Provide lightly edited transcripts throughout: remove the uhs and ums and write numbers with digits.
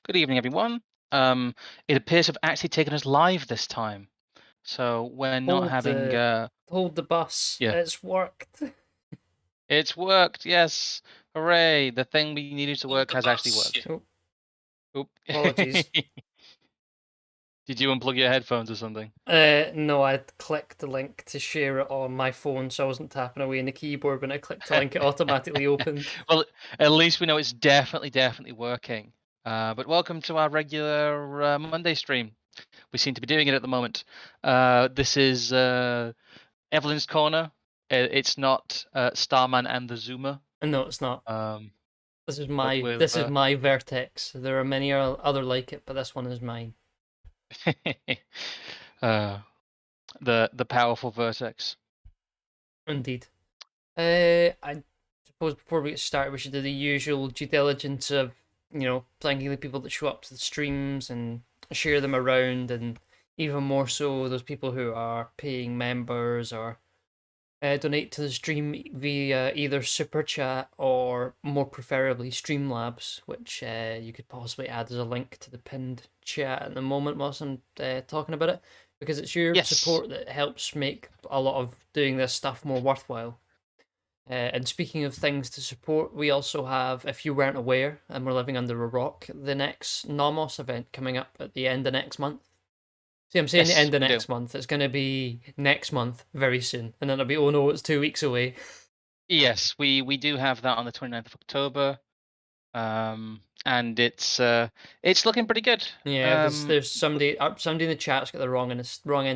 Good evening, everyone. It appears to have actually taken us live this time, so we're not Hold having. the hold the bus. Yeah, It's worked. it's worked. Yes, hooray! The thing we needed to Hold work the has actually bus. worked. Oh, Oop. apologies. Did you unplug your headphones or something? No, I clicked the link to share it on my phone, so I wasn't tapping away in the keyboard. When I clicked the link, it automatically opened. Well, at least we know it's definitely working. But welcome to our regular Monday stream. We seem to be doing it at the moment. This is Evelyn's Corner. It's not Starman and the Zoomer. No, it's not. Um, This is but my with this is my vertex. There are many other like it, but this one is mine. uh, the powerful vertex. Indeed. I suppose before we get started, we should do the usual due diligence of, thanking the people that show up to the streams and share them around, and even more so those people who are paying members or donate to the stream via either Super Chat or more preferably Streamlabs, which you could possibly add as a link to the pinned chat at the moment whilst I'm talking about it, because it's your Yes. support that helps make a lot of doing this stuff more worthwhile. And speaking of things to support, we also have, if you weren't aware and we're living under a rock, the next Nomos event coming up at the end of next month. See, I'm saying the Yes, end of we do. next month. It's going to be next month very soon. And then it'll be, oh no, it's 2 weeks away. Yes, we do have that on the 29th of October. And it's looking pretty good. Yeah, there's somebody in the chat's got the wrong end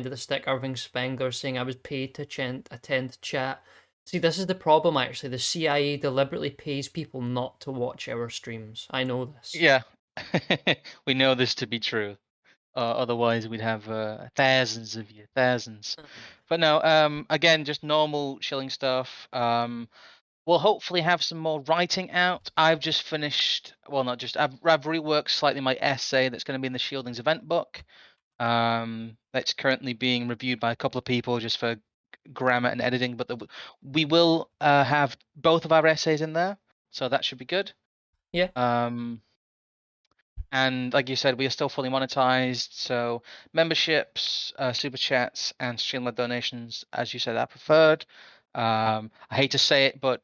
of the stick. Irving Spengler saying I was paid to attend chat. See, this is the problem actually. The CIA deliberately pays people not to watch our streams. I know this. Yeah, we know this to be true. Otherwise, we'd have thousands of you, thousands. But no, again, just normal chilling stuff. We'll hopefully have some more writing out. I've just finished. Well, not just. I've reworked slightly my essay that's going to be in the Shieldings event book. That's currently being reviewed by a couple of people just for grammar and editing. But we will have both of our essays in there, so that should be good. Yeah. And like you said, we are still fully monetized. So memberships, super chats, and Streamlab donations, as you said, are preferred. I hate to say it, but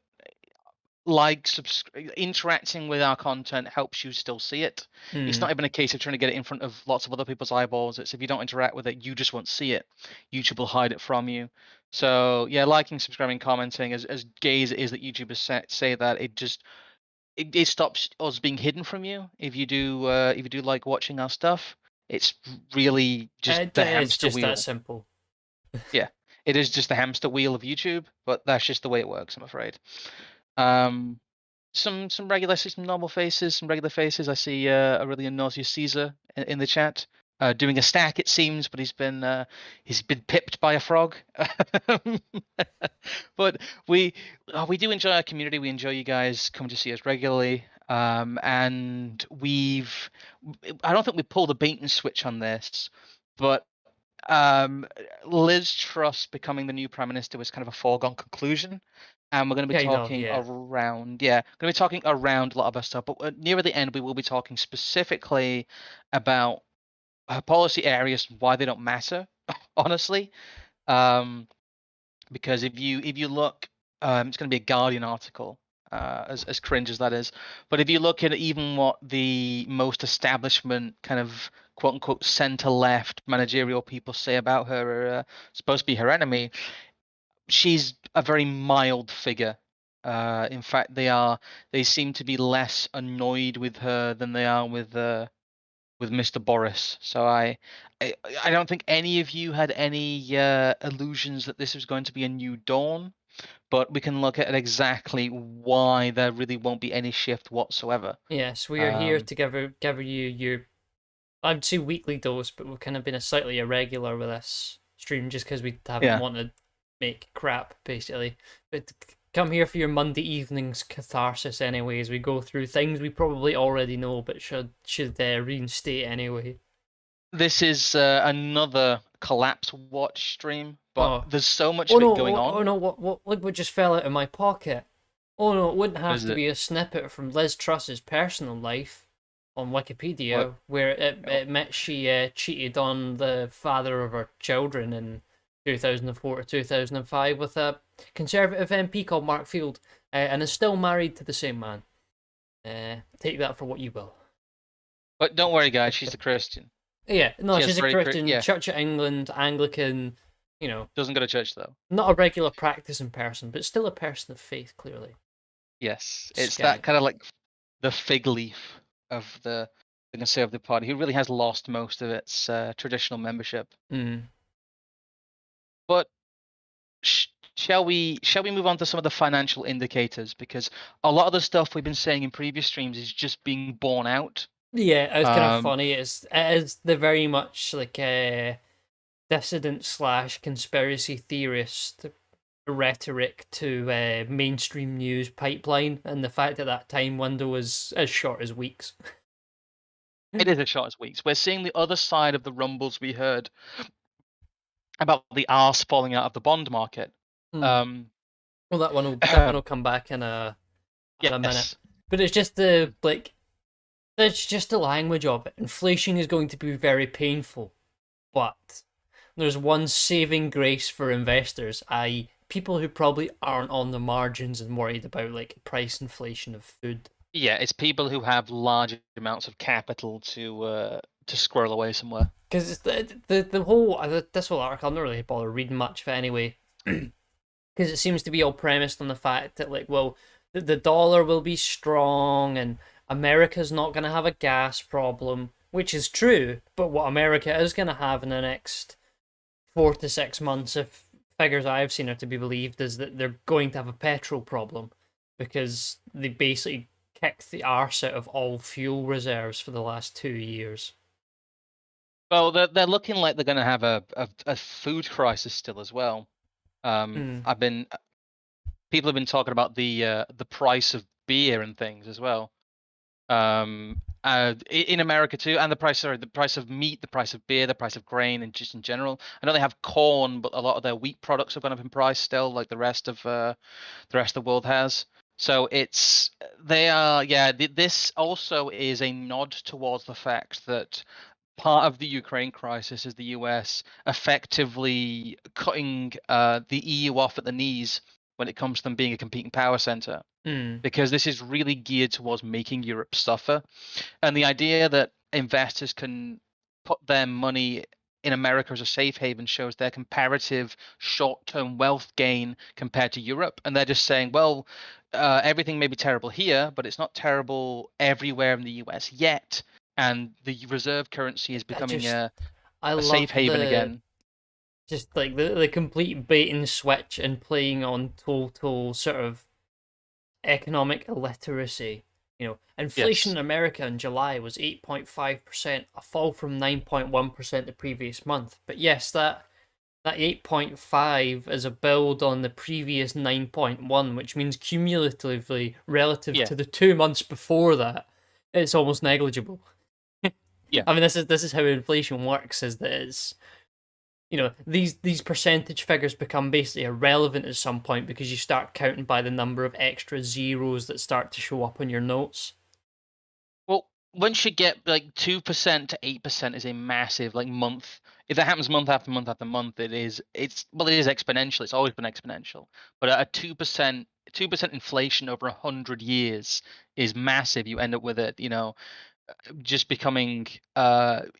interacting with our content helps you still see it. It's not even a case of trying to get it in front of lots of other people's eyeballs. It's if you don't interact with it, you just won't see it. YouTube will hide it from you. So yeah, liking, subscribing, commenting, as gay as it is that YouTubers say that, it stops us being hidden from you. If you do like watching our stuff, it's really just the hamster just wheel. that simple. Yeah, it is just the hamster wheel of YouTube, but that's just the way it works, I'm afraid. Some normal faces, some regular faces. I see Aurelian Nausea Caesar in the chat. Doing a stack, it seems, but he's been pipped by a frog. But we do enjoy our community. We enjoy you guys coming to see us regularly. And I don't think we pulled a bait and switch on this, but Liz Truss becoming the new prime minister was kind of a foregone conclusion. And we're going to be talking around, going to be talking around a lot of our stuff. But near the end, we will be talking specifically about policy areas, why they don't matter, honestly. Because if you look, it's going to be a Guardian article, as cringe as that is. But if you look at even what the most establishment kind of quote unquote center left managerial people say about her, supposed to be her enemy, she's a very mild figure. In fact, they seem to be less annoyed with her than they are with Mr. Boris. So I don't think any of you had any illusions that this was going to be a new dawn, but we can look at exactly why there really won't be any shift whatsoever. Yes, we are here to give you your, I'd say weekly dose, but we've kind of been a slightly irregular with this stream just because we haven't wanted to make crap, basically. But come here for your Monday evening's catharsis anyway, as we go through things we probably already know, but should reinstate anyway. This is another Collapse Watch stream, but there's so much of it going on. Oh no, look what just fell out of my pocket. Oh no, it wouldn't have to be a snippet from Liz Truss's personal life. on What? Wikipedia where it admits she cheated on the father of her children in 2004 to 2005 with a Conservative MP called Mark Field, and is still married to the same man. Take that for what you will. But don't worry, guys. She's a Christian. Yeah, no, She has she's a Christian, yeah. Church of England, Anglican, you know, Doesn't go to church though. not a regular practicing person, but still a person of faith, clearly. Yes, it's that Scandal. kind of like the fig leaf of the Conservative Party, who really has lost most of its traditional membership. Mm. But shall we move on to some of the financial indicators, because a lot of the stuff we've been saying in previous streams is just being borne out. Yeah, it's kind of Um, funny. It is the very much like a dissident slash conspiracy theorist rhetoric to mainstream news pipeline, and the fact that that time window was as short as weeks. it is a short as weeks. We're seeing the other side of the rumbles we heard about the arse falling out of the bond market. Hmm. Um, Well, that one will come back in a minute. yes. But it's just the like it's just the language of it. Inflation is going to be very painful, but there's one saving grace for investors, i.e., people who probably aren't on the margins and worried about like price inflation of food. Yeah, it's people who have large amounts of capital to squirrel away somewhere. Because the whole this whole article, I'm not really bother reading much of it anyway, because it seems to be all premised on the fact that like, well, the dollar will be strong and America's not going to have a gas problem, which is true. But what America is going to have in the next 4 to 6 months, if figures I've seen are to be believed, is that they're going to have a petrol problem because they basically kicked the arse out of all fuel reserves for the last 2 years. Well, they're looking like they're going to have a food crisis still as well. Mm. I've been people have been talking about the price of beer and things as well. In America too, and the price of meat, the price of beer, the price of grain, and just in general. I know they have corn, but a lot of their wheat products have gone up in price still, like the rest of the world has. So it's they are yeah. This also is a nod towards the fact that part of the Ukraine crisis is the US effectively cutting the EU off at the knees when it comes to them being a competing power center, Mm. because this is really geared towards making Europe suffer. And the idea that investors can put their money in America as a safe haven shows their comparative short-term wealth gain compared to Europe. And they're just saying, well, everything may be terrible here, but it's not terrible everywhere in the US yet. And the reserve currency is I becoming just I a safe love haven the again. just like the complete bait and switch and playing on total sort of economic illiteracy. Inflation Yes. in America in July was 8.5%, a fall from 9.1% the previous month. But yes, that 8.5 is a build on the previous 9.1, which means cumulatively, relative Yeah. to the 2 months before that, it's almost negligible. Yeah. I mean, this is how inflation works, is that it's these percentage figures become basically irrelevant at some point because you start counting by the number of extra zeros that start to show up on your notes. Well, once you get like 2% to 8% is a massive like month. If that happens month after month after month, it is exponential. It's always been exponential. But at a 2% inflation over 100 years is massive. You end up with it, just becoming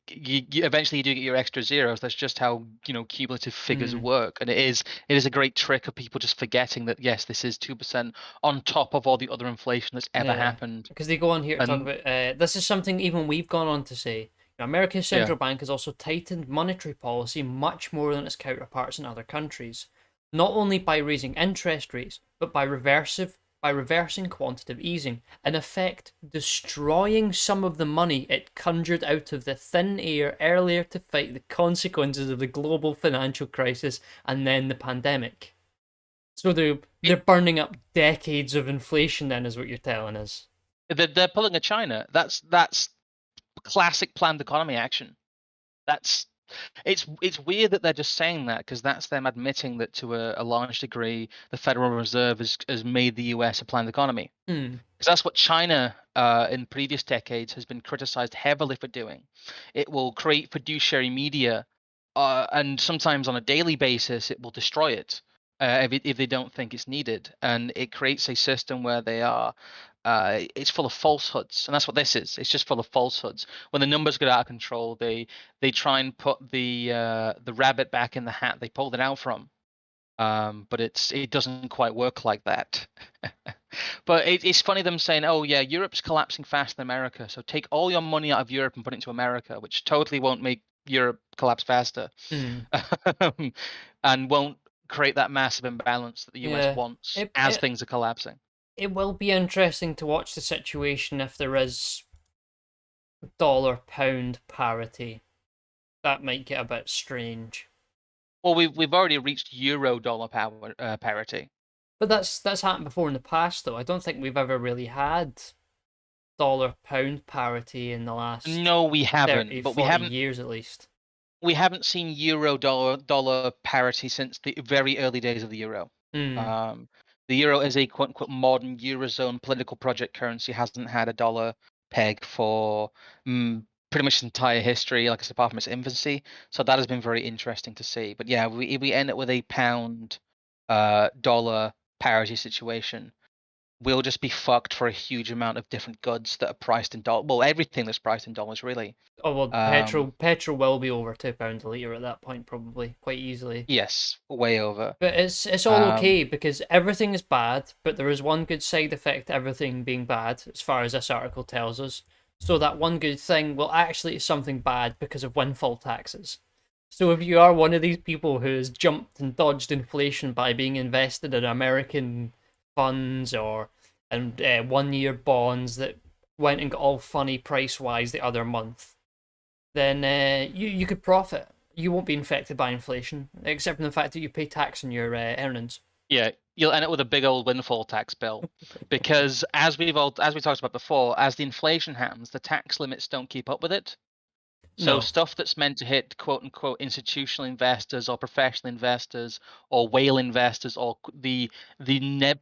you eventually you do get your extra zeros. That's just how cumulative figures Mm. work, and it is a great trick of people just forgetting that yes, this is 2% on top of all the other inflation that's ever Yeah, happened. because they go on here to talk And about this is something even we've gone on to say. America's yeah, central bank has also tightened monetary policy much more than its counterparts in other countries, not only by raising interest rates, but by reversing quantitative easing, in effect destroying some of the money it conjured out of the thin air earlier to fight the consequences of the global financial crisis and then the pandemic. So they're it, burning up decades of inflation. Then is what you're telling us. they're pulling a China. That's classic planned economy action. That's It's weird that they're just saying that, because that's them admitting that to a large degree the Federal Reserve has made the US a planned economy. Hmm. Because that's what China in previous decades has been criticized heavily for doing. It will create fiduciary media, and sometimes on a daily basis, it will destroy it if they don't think it's needed. And it creates a system where it's full of falsehoods, and that's what this is. It's just full of falsehoods. When the numbers get out of control, they try and put the rabbit back in the hat they pulled it out from. But it doesn't quite work like that. But it's funny them saying, "Oh yeah, Europe's collapsing faster than America, so take all your money out of Europe and put it into America," which totally won't make Europe collapse faster, Hmm. and won't create that massive imbalance that the US Yeah. wants It, as it things are collapsing. it will be interesting to watch the situation if there is dollar pound parity. That might get a bit strange. Well, we've already reached euro dollar parity. But that's happened before in the past, though. I don't think we've ever really had dollar pound parity in the last No, we 30, haven't, but 40 years at least. we haven't seen euro dollar parity since the very early days of the euro. Hmm. Um, the euro is a quote unquote modern eurozone political project currency. Hasn't had a dollar peg for pretty much its entire history, like I said, apart from its infancy. So that has been very interesting to see. But yeah, if we end up with a pound dollar parity situation, we'll just be fucked for a huge amount of different goods that are priced in dollars. Well, everything that's priced in dollars, really. Oh well, Um, petrol will be over £2 a litre at that point, probably quite easily. yes, way over. But it's all Um, okay because everything is bad, but there is one good side effect to everything being bad, as far as this article tells us. So that one good thing will actually is something bad because of windfall taxes. So if you are one of these people who has jumped and dodged inflation by being invested in American funds or in 1 year bonds that went and got all funny price wise the other month, then you could profit. You won't be infected by inflation, except for the fact that you pay tax on your earnings. yeah, you'll end up with a big old windfall tax bill, because as we talked about before, as the inflation happens, the tax limits don't keep up with it. So No. stuff that's meant to hit quote unquote institutional investors or professional investors or whale investors or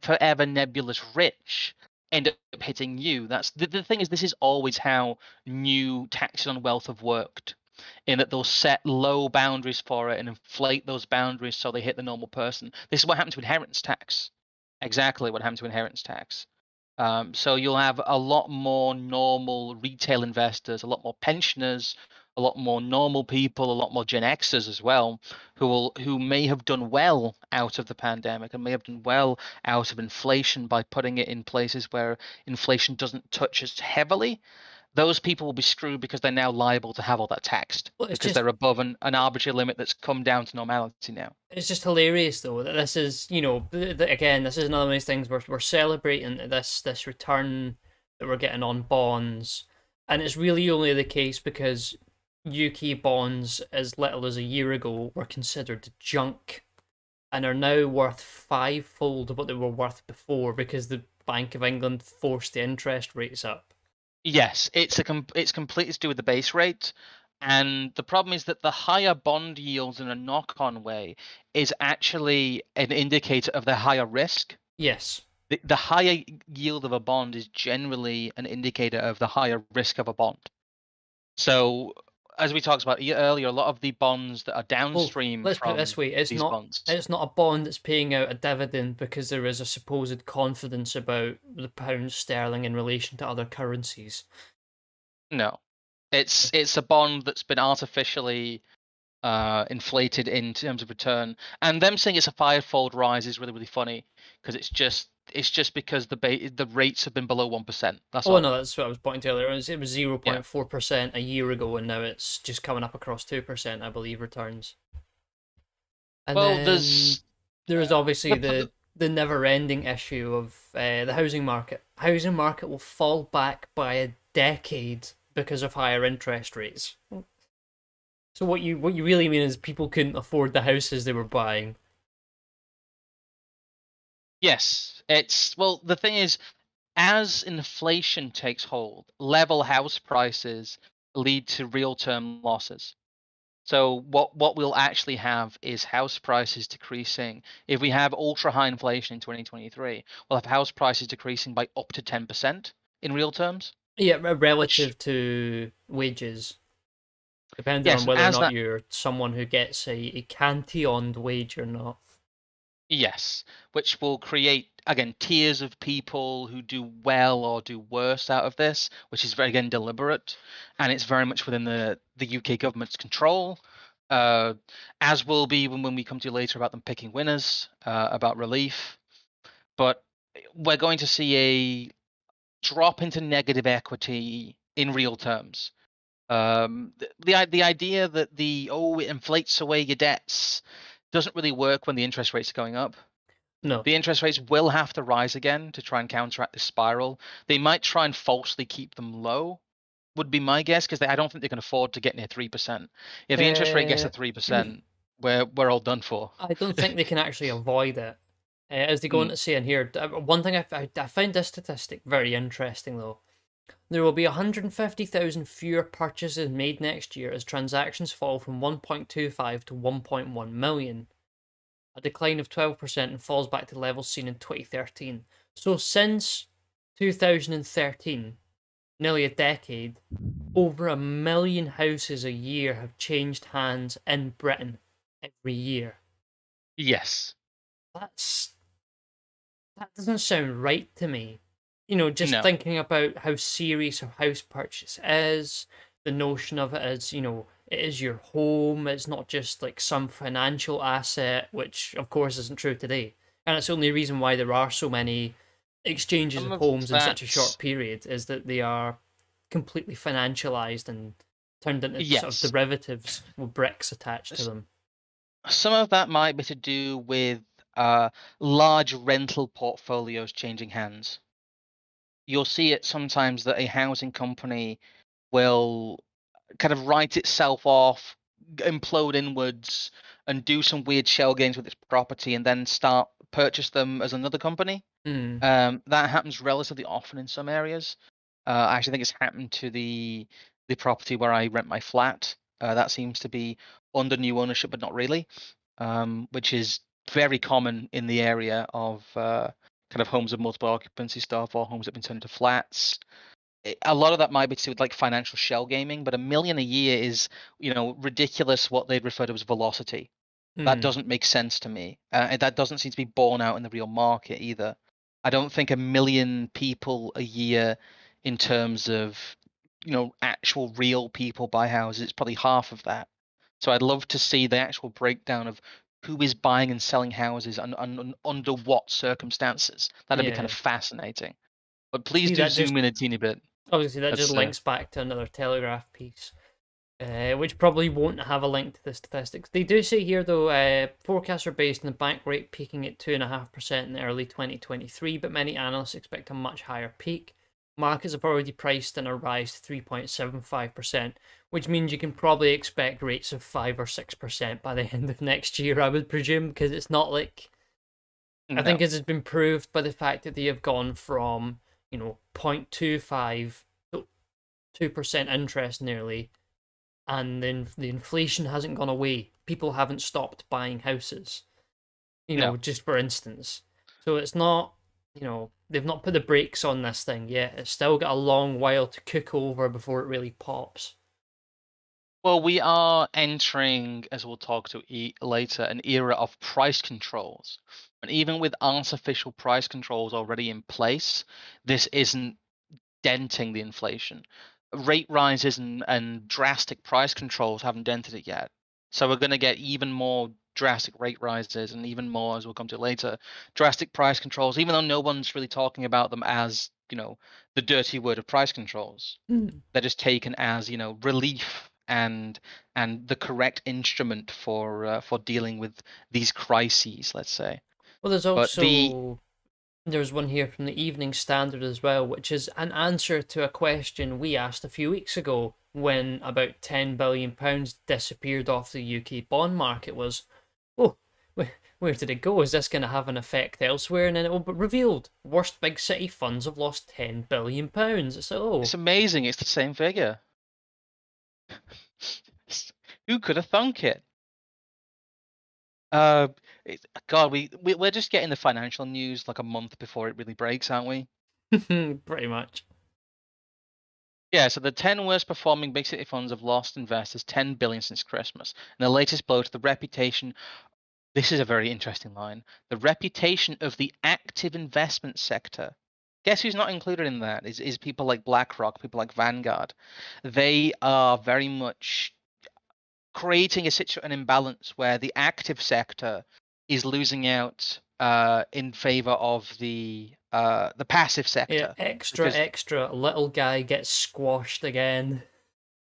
forever nebulous rich end up hitting you. That's the thing is, this is always how new taxes on wealth have worked, in that they'll set low boundaries for it and inflate those boundaries so they hit the normal person. This is what happened to inheritance tax. Exactly what happened to inheritance tax. So you'll have a lot more normal retail investors, a lot more pensioners, a lot more normal people, a lot more Gen Xers as well, who may have done well out of the pandemic and may have done well out of inflation by putting it in places where inflation doesn't touch as heavily. Those people will be screwed because they're now liable to have all that taxed Well, because they're above an arbitrary limit that's come down to normality now. it's just hilarious though that this is again this is another one of these things where we're celebrating this return that we're getting on bonds, and it's really only the case because UK bonds as little as a year ago were considered junk and are now worth fivefold what they were worth before because the Bank of England forced the interest rates up. Yes, it's completely to do with the base rate, and the problem is that the higher bond yields in a knock-on way is actually an indicator of the higher risk. Yes. The higher yield of a bond is generally an indicator of the higher risk of a bond. So, as we talked about earlier, a lot of the bonds that are Well, downstream let's put it this from way: these bonds. it's not a bond that's paying out a dividend because there is a supposed confidence about the pound sterling in relation to other currencies. No, it's a bond that's been artificially inflated in terms of return. And them saying it's a fivefold rise is really, really funny, because it's just because the rates have been below 1%. That's Oh all. no, that's what I was pointing to earlier. It was Yeah. 0.4% a year ago, and now it's just coming up across 2%, I believe, returns. And Well, then there is obviously the the never-ending issue of the housing market. Housing market will fall back by a decade because of higher interest rates. So what you really mean is people couldn't afford the houses they were buying. yes, the thing is, as inflation takes hold, level house prices lead to real term losses. So what we'll actually have is house prices decreasing. If we have ultra high inflation in 2023, we'll have house prices decreasing by up to 10% in real terms. Yeah, Which, relative to wages, depending on yes, whether or as not that, you're someone who gets a cantilloned wage or not. yes, which will create again tiers of people who do well or do worse out of this, which is very again deliberate, and it's very much within the UK government's control. Uh, as will be when we come to later about them picking winners, about relief. But we're going to see a drop into negative equity in real terms. The idea that it inflates away your debts doesn't really work when the interest rates are going up. No. The interest rates will have to rise again to try and counteract this spiral. They might try and falsely keep them low, would be my guess, because I don't think they can afford to get near 3%. If the interest rate gets to Uh, 3%, we're all done for. I don't think they can actually avoid it. As they go on Mm, to say in here, one thing I find this statistic very interesting though. There will be 150,000 fewer purchases made next year as transactions fall from 1.25 to 1.1 million, a decline of 12% and falls back to levels seen in 2013. So since 2013, nearly a decade, over 1 million houses a year have changed hands in Britain every year. yes. That's that doesn't sound right to me. Just No. thinking about how serious a house purchase is, the notion of it as, it is your home, it's not just like some financial asset, which of course isn't true today. And it's the only reason why there are so many exchanges Some of of homes in such a short that, period, is that they are completely financialized and turned into sort of yes. derivatives with bricks attached to them. Some of that might be to do with uh, large rental portfolios changing hands. You'll see it sometimes that a housing company will kind of write itself off, implode inwards, and do some weird shell games with its property, and then start purchase them as another company. Hmm. That happens relatively often in some areas. I actually think it's happened to the property where I rent my flat. That seems to be under new ownership, but not really, which is very common in the area of kind of homes of multiple occupancy stuff or homes that have been turned into flats. A lot of that might be to do with like financial shell gaming, but 1 million a year is, ridiculous what they'd refer to as velocity. That Hmm. doesn't make sense to me. And that doesn't seem to be borne out in the real market either. I don't think 1 million people a year in terms of, actual real people buy houses. It's probably half of that. So I'd love to see the actual breakdown of who is buying and selling houses and under what circumstances. That'd be kind of Yeah. fascinating. But please See, do that just zoom in a teeny bit. obviously that just That's links back to another Telegraph piece, which probably won't have a link to the statistics. They do say here, though, forecasts are based on the bank rate peaking at 2.5% in early 2023, but many analysts expect a much higher peak. Markets have already priced in a rise to 3.75%, which means you can probably expect rates of 5 or 6% by the end of next year, I would presume, because it's not like. I think no. it has been proved by the fact that they have gone from, 0.25 to 2% interest nearly, and then the inflation hasn't gone away. People haven't stopped buying houses, No. just for instance. So it's not, they've not put the brakes on this thing yet. It's still got a long while to cook over before it really pops. Well, we are entering, as we'll talk to later, an era of price controls. And even with artificial price controls already in place, this isn't denting the inflation. Rate rises and drastic price controls haven't dented it yet. So we're going to get even more drastic rate rises and even more, as we'll come to later, drastic price controls, even though no one's really talking about them as, the dirty word of price controls. Mm. They're just taken as, relief and the correct instrument for dealing with these crises, let's say. Well, But the there's one here from the Evening Standard as well, which is an answer to a question we asked a few weeks ago when about £10 billion disappeared off the UK bond market. Was, oh, where did it go? Is this going to have an effect elsewhere? And then it will be revealed. Worst big city funds have lost £10 billion. So, it's amazing. It's the same figure. Who could have thunk it? Uh, God, we're just getting the financial news like a month before it really breaks, aren't we? Pretty much. Yeah, so the 10 worst performing big city funds have lost investors 10 billion since Christmas. And the latest blow to the reputation, this is a very interesting line, the reputation of the active investment sector. Guess who's not included in that? Is people like BlackRock, people like Vanguard. They are very much creating an imbalance where the active sector is losing out in favor of the passive Yeah, sector extra, because extra. Little guy gets squashed again.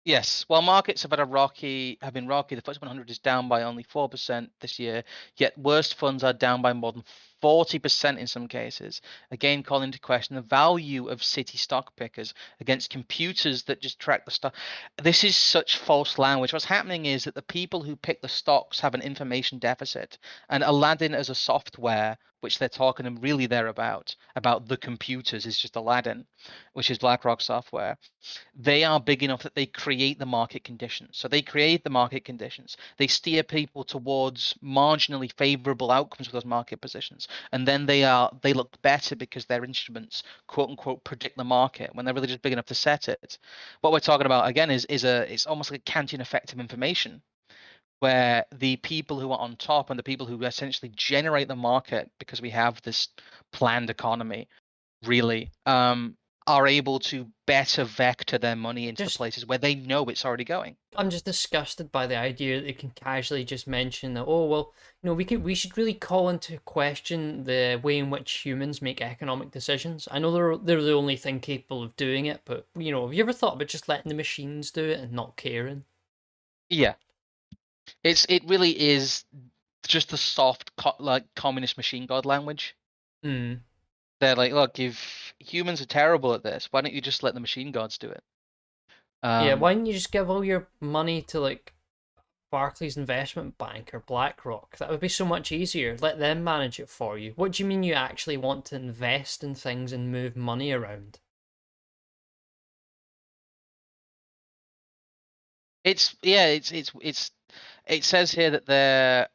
yes, while markets have been rocky, the FTSE 100 is down by only 4% this year, yet worst funds are down by more than 40% in some cases. Again, calling into question the value of city stock pickers against computers that just track the stock. This is such false language. What's happening is that the people who pick the stocks have an information deficit, and Aladdin as a software, which they're talking really there about the computers, is just Aladdin, which is BlackRock software. They are big enough that they create the market conditions. So they create the market conditions. They steer people towards marginally favorable outcomes for those market positions. And then they look better because their instruments quote unquote predict the market when they're really just big enough to set it. What we're talking about again is it's almost like a Kantian effect of information where the people who are on top and the people who essentially generate the market because we have this planned economy really are able to better vector their money into the Just places where they know it's already going. I'm just disgusted by the idea that they can casually just mention that, oh well, we should really call into question the way in which humans make economic decisions. I know they're the only thing capable of doing it, but have you ever thought about just letting the machines do it and not caring? Yeah, it really is just the soft like communist machine god language. Hmm. They're like, look, if humans are terrible at this, why don't you just let the machine gods do it? Yeah, Um, why don't you just give all your money to like Barclays Investment Bank or BlackRock? That would be so much easier. Let them manage it for you. What do you mean you actually want to invest in things and move money around? it's yeah, it says here that they're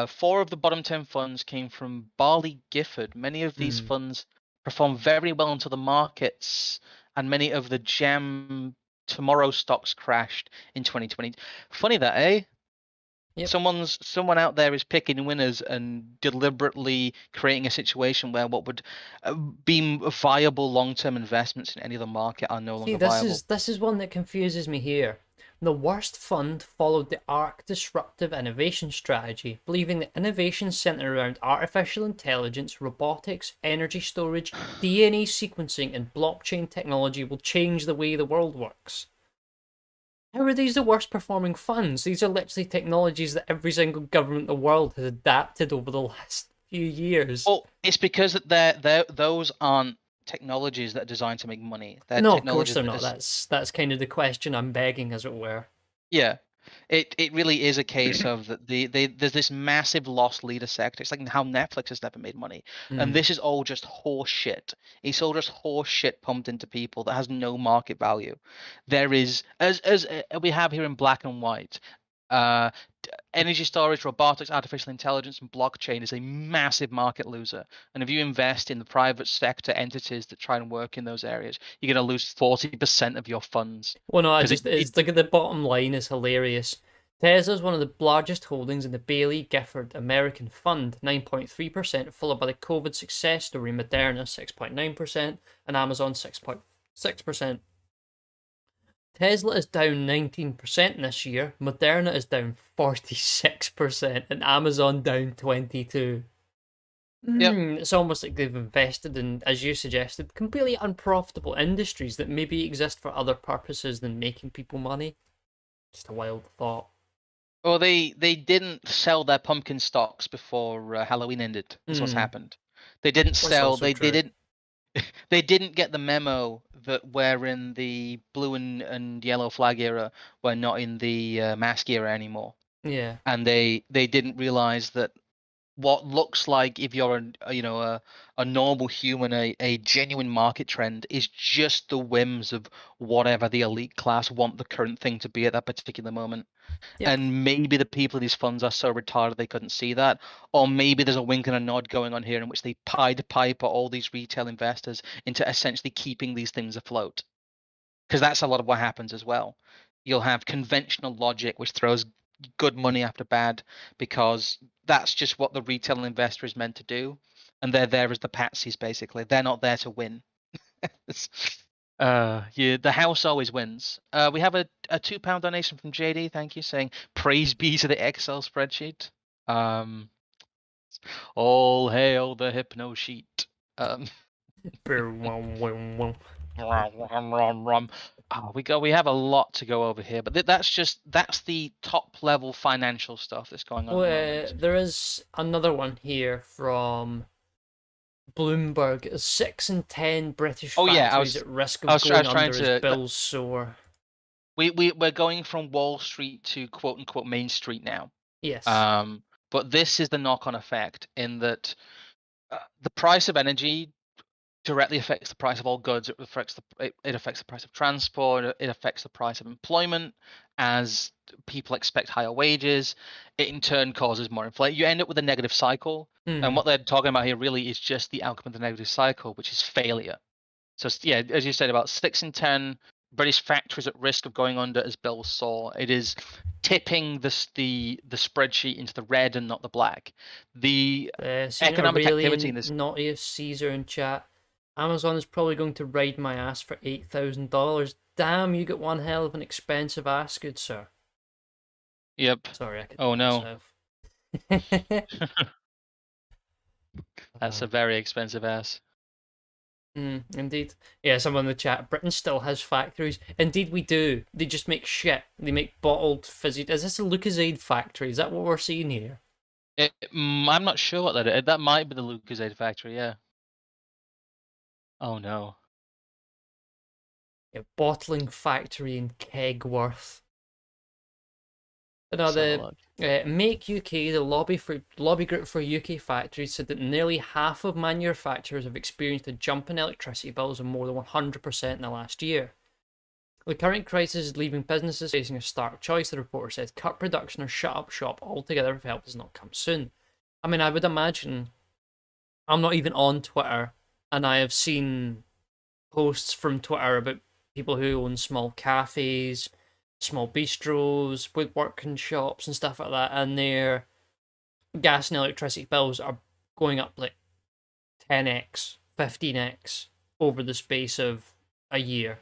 four of the bottom 10 funds came from Barley Gifford. Many of these Hmm. funds performed very well into the markets, and many of the gem tomorrow stocks crashed in 2020. Funny that, eh? Yep. Someone out there is picking winners and deliberately creating a situation where what would be viable long-term investments in any other market are no See, longer this viable. is this is one that confuses me here. The worst fund followed the ARC disruptive innovation strategy, believing that innovation centered around artificial intelligence, robotics, energy storage, DNA sequencing, and blockchain technology will change the way the world works. How are these the worst performing funds? These are literally technologies that every single government in the world has adapted over the last few years. Well, it's because that those aren't technologies that are designed to make money. They're No, of course technologies they're that not. are That's kind of the question I'm begging, as it were. yeah. It really is a case of that there's this massive lost leader sector. It's like how Netflix has never made money, and Mm. this is all just horse shit. It's all just horse shit pumped into people that has no market value. There is as we have here in black and white. Uh, Energy storage, robotics, artificial intelligence, and blockchain is a massive market loser. And if you invest in the private sector entities that try and work in those areas, you're going to lose 40% of your funds Well, no, I because just it it's look at the bottom line is hilarious. Tesla is one of the largest holdings in the Bailey Gifford American Fund, 9.3%, followed by the COVID success story Moderna, 6.9%, and Amazon, 6.6%. Tesla is down 19% this year, Moderna is down 46%, and Amazon down 22%. yep. It's almost like they've invested in, as you suggested, completely unprofitable industries that maybe exist for other purposes than making people money. Just a wild thought. Well, they didn't sell their pumpkin stocks before Halloween ended. Is what's Hmm, happened. They didn't that's sell. also They true. didn't they didn't get the memo that we're in the blue and yellow flag era. We're not in the mask era anymore. Yeah. And they didn't realize that what looks like, if you're a normal human, a genuine market trend, is just the whims of whatever the elite class want the current thing to be at that particular moment. Yep. And maybe the people of these funds are so retarded they couldn't see that, or maybe there's a wink and a nod going on here in which they Pied Piper all these retail investors into essentially keeping these things afloat. Because that's a lot of what happens as well. You'll have conventional logic which throws good money after bad because that's just what the retail investor is meant to do, and they're there as the patsies basically. They're not there to win. Yeah, the house always wins. We have a £2 donation from JD. Thank you, saying praise be to the Excel spreadsheet. Um, all hail the hypno sheet. Um, we have a lot to go over here, but that's the top level financial stuff that's going on at the moment. There is another one here from Bloomberg. 6 in 10 British Oh yeah, factories at risk I of was I going was trying under as to. bills soar. We're going from Wall Street to quote unquote Main Street now. Yes. Um, but this is the knock-on effect in that the price of energy directly affects the price of all goods. It affects the price of transport. It affects the price of employment as people expect higher wages. It in turn causes more inflation. You end up with a negative cycle. And Mm. what they're talking about here really is just the outcome of the negative cycle, which is failure. So yeah, as you said, about 6 in 10 British factories at risk of going under, as Bill saw. It is tipping the spreadsheet into the red and not the black. The Seeing economic activity in Aurelian this. Naughtiest Caesar in chat. Amazon is probably going to ride my ass for $8,000. Damn, you get one hell of an expensive ass, good sir. Yep. Sorry, I could Oh no. myself. That's a very expensive ass. Indeed. Yeah, someone in the chat. Britain still has factories. Indeed, we do. They just make shit. They make bottled fizzy. Is this a Lucozade factory? Is that what we're seeing here? I'm not sure what that is. That might be the Lucozade factory, yeah. Oh no. Yeah, bottling factory in Kegworth. No, Let's have a the look. Make UK, the lobby group for UK factories, said that nearly half of manufacturers have experienced a jump in electricity bills of more than 100% in the last year. The current crisis is leaving businesses facing a stark choice, the reporter said: cut production or shut up shop altogether if help does not come soon. I mean, I would imagine, I'm not even on Twitter, and I have seen posts from Twitter about people who own small cafes, small bistros, woodworking shops, and stuff like that, and their gas and electricity bills are going up like 10x, 15x over the space of a year.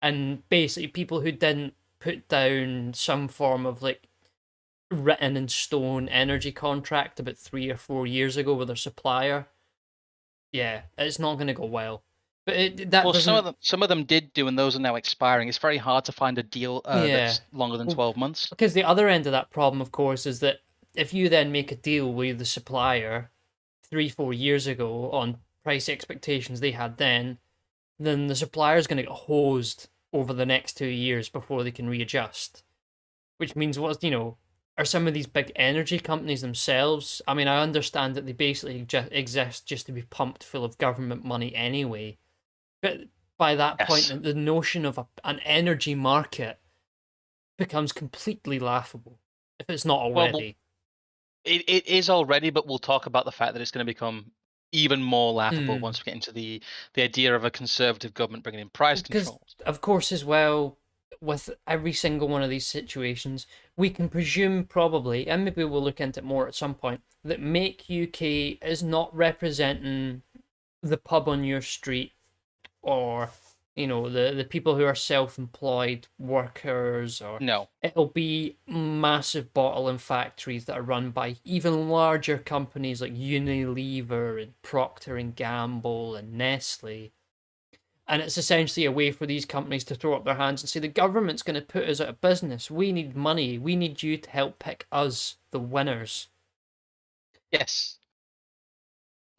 And basically, people who didn't put down some form of like written in stone energy contract about 3 or 4 years ago with their supplier, yeah, it's not going to go well. But that Well, doesn't. some of them did do, and those are now expiring. It's very hard to find a deal Yeah. that's longer than Well, 12 months. because the other end of that problem, of course, is that if you then make a deal with the supplier 3, 4 years ago on price expectations they had then the supplier is going to get hosed over the next 2 years before they can readjust. Which means are some of these big energy companies themselves? I mean, I understand that they basically exist just to be pumped full of government money anyway. But by that point, Yes. the notion of an energy market becomes completely laughable, if it's not Well, already. it is already, but we'll talk about the fact that it's going to become even more laughable Hmm. once we get into the idea of a conservative government bringing in price Because, controls. of course, as well, with every single one of these situations, we can presume probably, and maybe we'll look into it more at some point, that Make UK is not representing the pub on your street or the people who are self-employed workers, or No. it'll be massive bottling factories that are run by even larger companies like Unilever and Procter and Gamble and Nestle. And it's essentially a way for these companies to throw up their hands and say the government's going to put us out of business. We need money. We need you to help pick us the winners. Yes.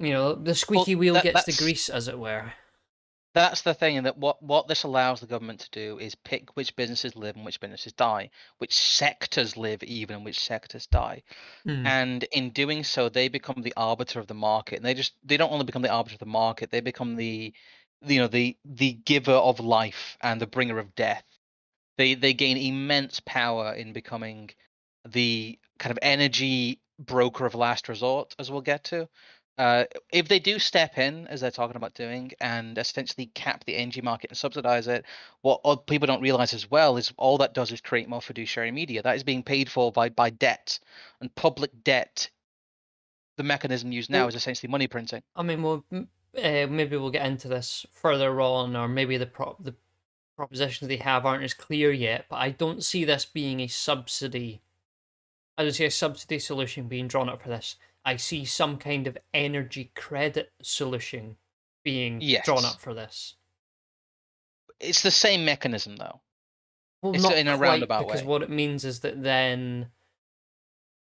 The Well, squeaky wheel gets the that's grease, as it were. That's the thing, and that what this allows the government to do is pick which businesses live and which businesses die, which sectors live even and which sectors die. Mm. And in doing so, they become the arbiter of the market. And they don't only become the arbiter of the market, they become the giver of life and the bringer of death. They gain immense power in becoming the kind of energy broker of last resort, as we'll get to. If they do step in, as they're talking about doing, and essentially cap the energy market and subsidize it, what people don't realize as well is all that does is create more fiduciary media. That is being paid for by debt, and public debt. The mechanism used now Well, is essentially money printing. I mean, maybe we'll get into this further on, or maybe the propositions they have aren't as clear yet. But I don't see this being a subsidy. I don't see a subsidy solution being drawn up for this. I see some kind of energy credit solution being drawn Yes, up for this. it's the same mechanism though. Well, It's not in a quite, roundabout because way. what it means is that then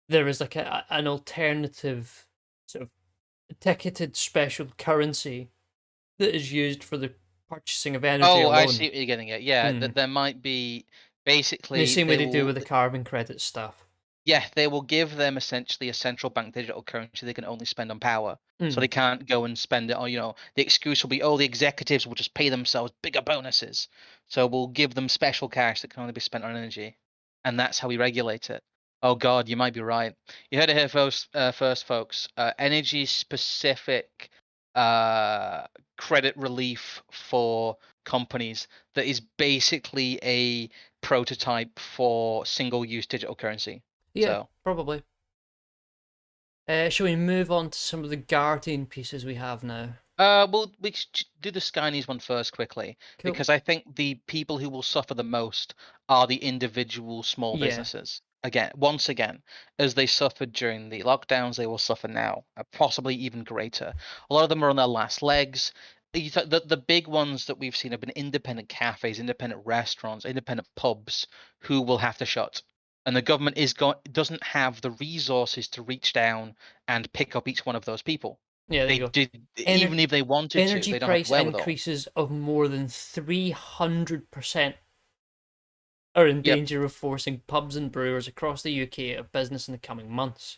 there is like an alternative sort of ticketed special currency that is used for the purchasing of energy Oh, I alone. see what you're getting at. Yeah, Hmm. that there might be In the basically same way they do with the carbon credit stuff. yeah, they will give them essentially a central bank digital currency they can only spend on power. So Hmm. they can't go and spend it on, the excuse will be, oh, the executives will just pay themselves bigger bonuses. So we'll give them special cash that can only be spent on energy. And that's how we regulate it. Oh God, you might be right. You heard it here first, folks. Energy specific credit relief for companies that is basically a prototype for single use digital currency. Yeah, So, probably. Shall we move on to some of the Guardian pieces we have now? we do the Sky News one first quickly Cool. because I think the people who will suffer the most are the individual small Yeah. businesses. Again, once again, as they suffered during the lockdowns, they will suffer now, possibly even greater. A lot of them are on their last legs. The big ones that we've seen have been independent cafes, independent restaurants, independent pubs who will have to shut. And the government doesn't have the resources to reach down and pick up each one of those people. Yeah, there They you go. did, even if they wanted to, Energy they don't have the price wherewithal. increases of more than 300% are in Yep. danger of forcing pubs and brewers across the UK out of business in the coming months.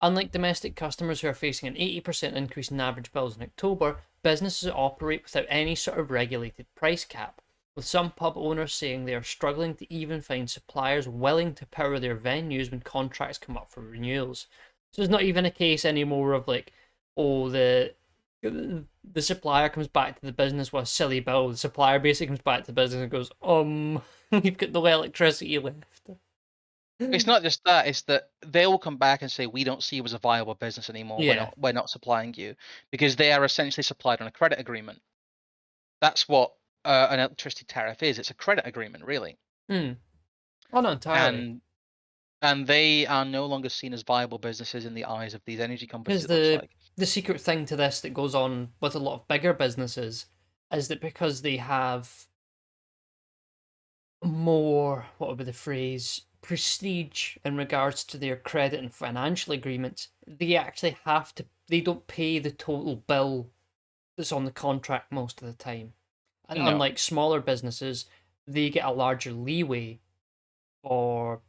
Unlike domestic customers who are facing an 80% increase in average bills in October, businesses operate without any sort of regulated price cap, with some pub owners saying they are struggling to even find suppliers willing to power their venues when contracts come up for renewals. So it's not even a case anymore of like, oh, the supplier comes back to the business with a silly bill. The supplier basically comes back to the business and goes, we've got no electricity left. It's not just that; it's that they will come back and say, "We don't see you as a viable business anymore. We're Yeah. not. We're not supplying you," because they are essentially supplied on a credit agreement. That's what an electricity tariff is. It's a credit agreement, really, Hmm. Oh, not entirely. and they are no longer seen as viable businesses in the eyes of these energy companies. Because It looks like. the secret thing to this that goes on with a lot of bigger businesses is that because they have more, what would be the phrase, prestige in regards to their credit and financial agreements, they actually have to, they don't pay the total bill that's on the contract most of the time. And No. unlike smaller businesses, they get a larger leeway for